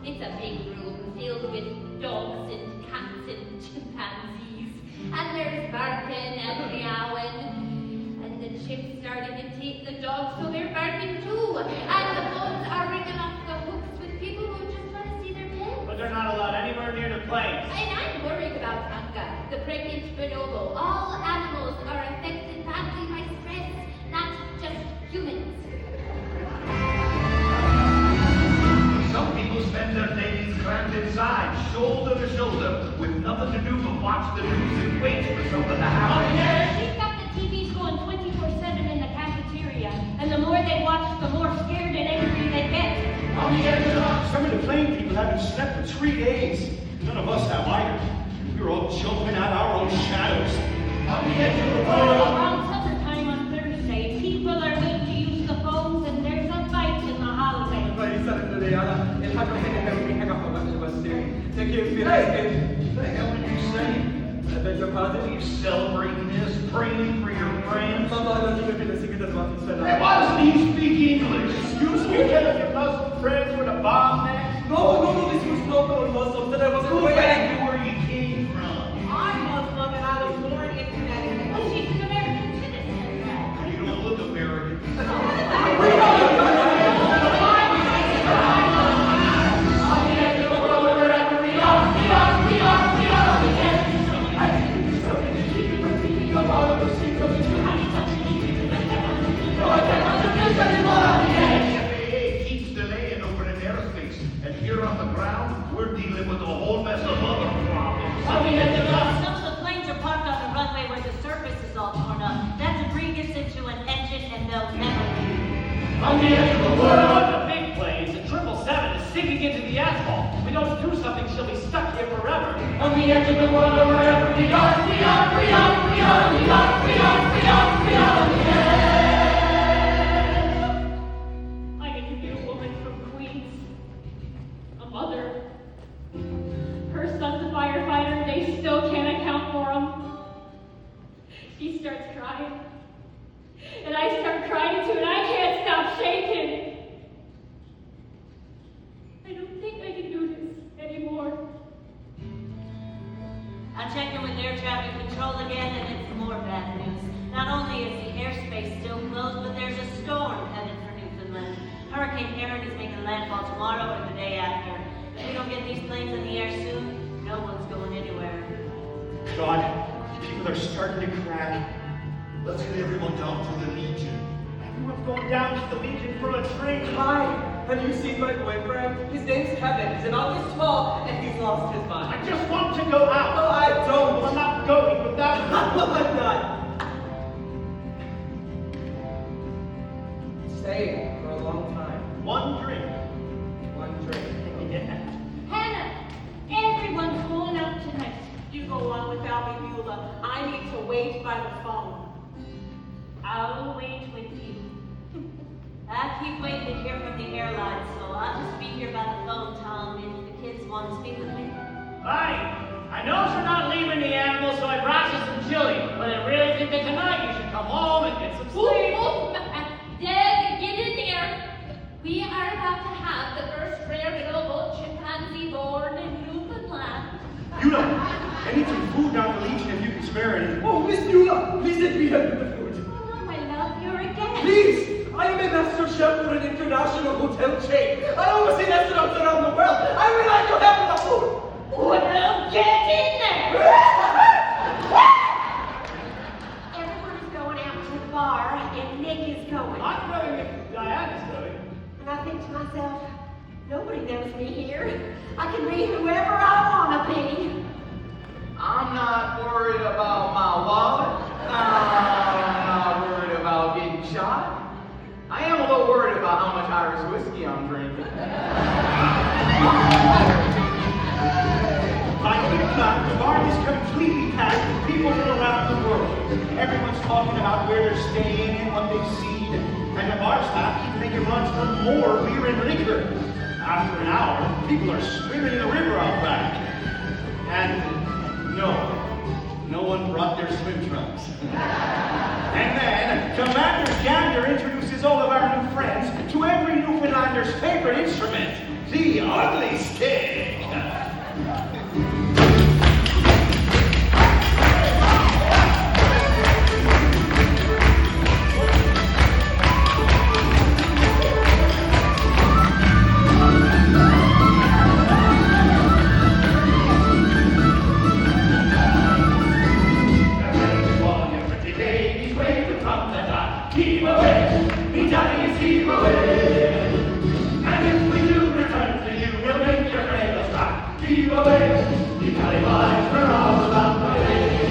It's a big room filled with dogs and cats and chimpanzees. And there's barking and meowing. And the chimps starting to take the dogs, so they're barking too. And the phones are ringing off the hooks with people who just want to see their pets. But they're not allowed anywhere near the planes. And I'm worried about Anga, the pregnant bonobo. All animals are affected badly by stress, not just humans. Some people spend their days crammed inside, shoulder to shoulder, with nothing to do but watch the news and wait for something to happen. We've got the TVs going 24/7 in the cafeteria, and the more they watch, the more scared and angry they get. Some of the plane people haven't slept for 3 days. None of us have either. We were all jumping at our own shadows. Around supper time on Thursday, people are going to use the phones, and there's a fight in the hallway. Thank you, What the hell did you say? I beg your pardon? Are you celebrating this, praying for your friends? Mama, non ti capisci che devo Hey, why doesn't he speak English? Excuse me, can of your Muslim friends with a bomb next? No, this was not all Muslim. That I was Go back to where you came from. I'm Muslim and I was born in Connecticut. Well, she's an American citizen. You don't look American. CFA keeps delaying opening airspace, and here on the ground, we're dealing with a whole mess of other problems. Some of the planes are parked on the runway where the surface is all torn up. That debris gets into an engine and they'll never leave. On the edge of the world, on the big planes, the 777 is sinking into the asphalt. If we don't do something, she'll be stuck here forever. On the edge of the world, or wherever we are, we are the edge. I get to be a woman from Queens, a mother. Her son's a firefighter, and they still can't account for him. She starts crying. And I start crying too, and I can't stop shaking. I don't think I can do this anymore. I'm checking with air traffic control again, and it's more bad news. Not only is the airspace still closed, but there's a storm headed for Newfoundland. Hurricane Erin is making landfall tomorrow or the day after. If we don't get these planes in the air soon, no one's going anywhere. God, people are starting to crack. Let's get everyone down to the Legion. Everyone's going down to the Legion for a drink. Hi, have you seen my boyfriend? His name's Kevin. He's about this tall, and he's lost his mind. I just want to go out. No, I don't. Well, I'm not going without you. I'm not. Staying for a long time. One drink. One drink. Yeah. Hannah, everyone's going out tonight. You go on without me, Beulah. I need to wait by the phone. I'll wait with you. I keep waiting to hear from the airline, so I'll just be here by the phone, Tom, if the kids want to speak with me. Hi. I know you're not leaving the animals, so I brought you some chili. But I really think that tonight you should come home and get some sleep. Dad, get in there. We are about to have the first rare little chimpanzee born in Newfoundland. Beulah, I need some food down at the Legion if you can spare any. Oh, Miss Beulah, please let me help with the food. Oh, my love, you're a guest. Please, I am a master chef for an international hotel chain. I oversee restaurants around the world. I would like to have the food. Well, get in there. Everyone's going out to the bar, and Nick is going. I'm going if Diana's going. And I think to myself, nobody knows me here. I can be whoever I want to be. I'm not worried about my wallet. I'm not worried about getting shot. I am a little worried about how much Irish whiskey I'm drinking. By 8 o'clock, the bar is completely packed with people from around the world. Everyone's talking about where they're staying and what they've seen. And the bar staff keep making runs for more beer and liquor. After an hour, people are swimming in the river out back. And no one brought their swim trunks. And then, Commander Gander introduces all of our new friends to every Newfoundlander's favorite instrument, the ugly stick. Keep away, me daddy is keep away. And if we do return to you, we'll make your cradle stop. Keep away, me daddy lies for all along the way.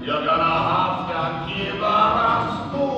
You're gonna have to give her a spoon.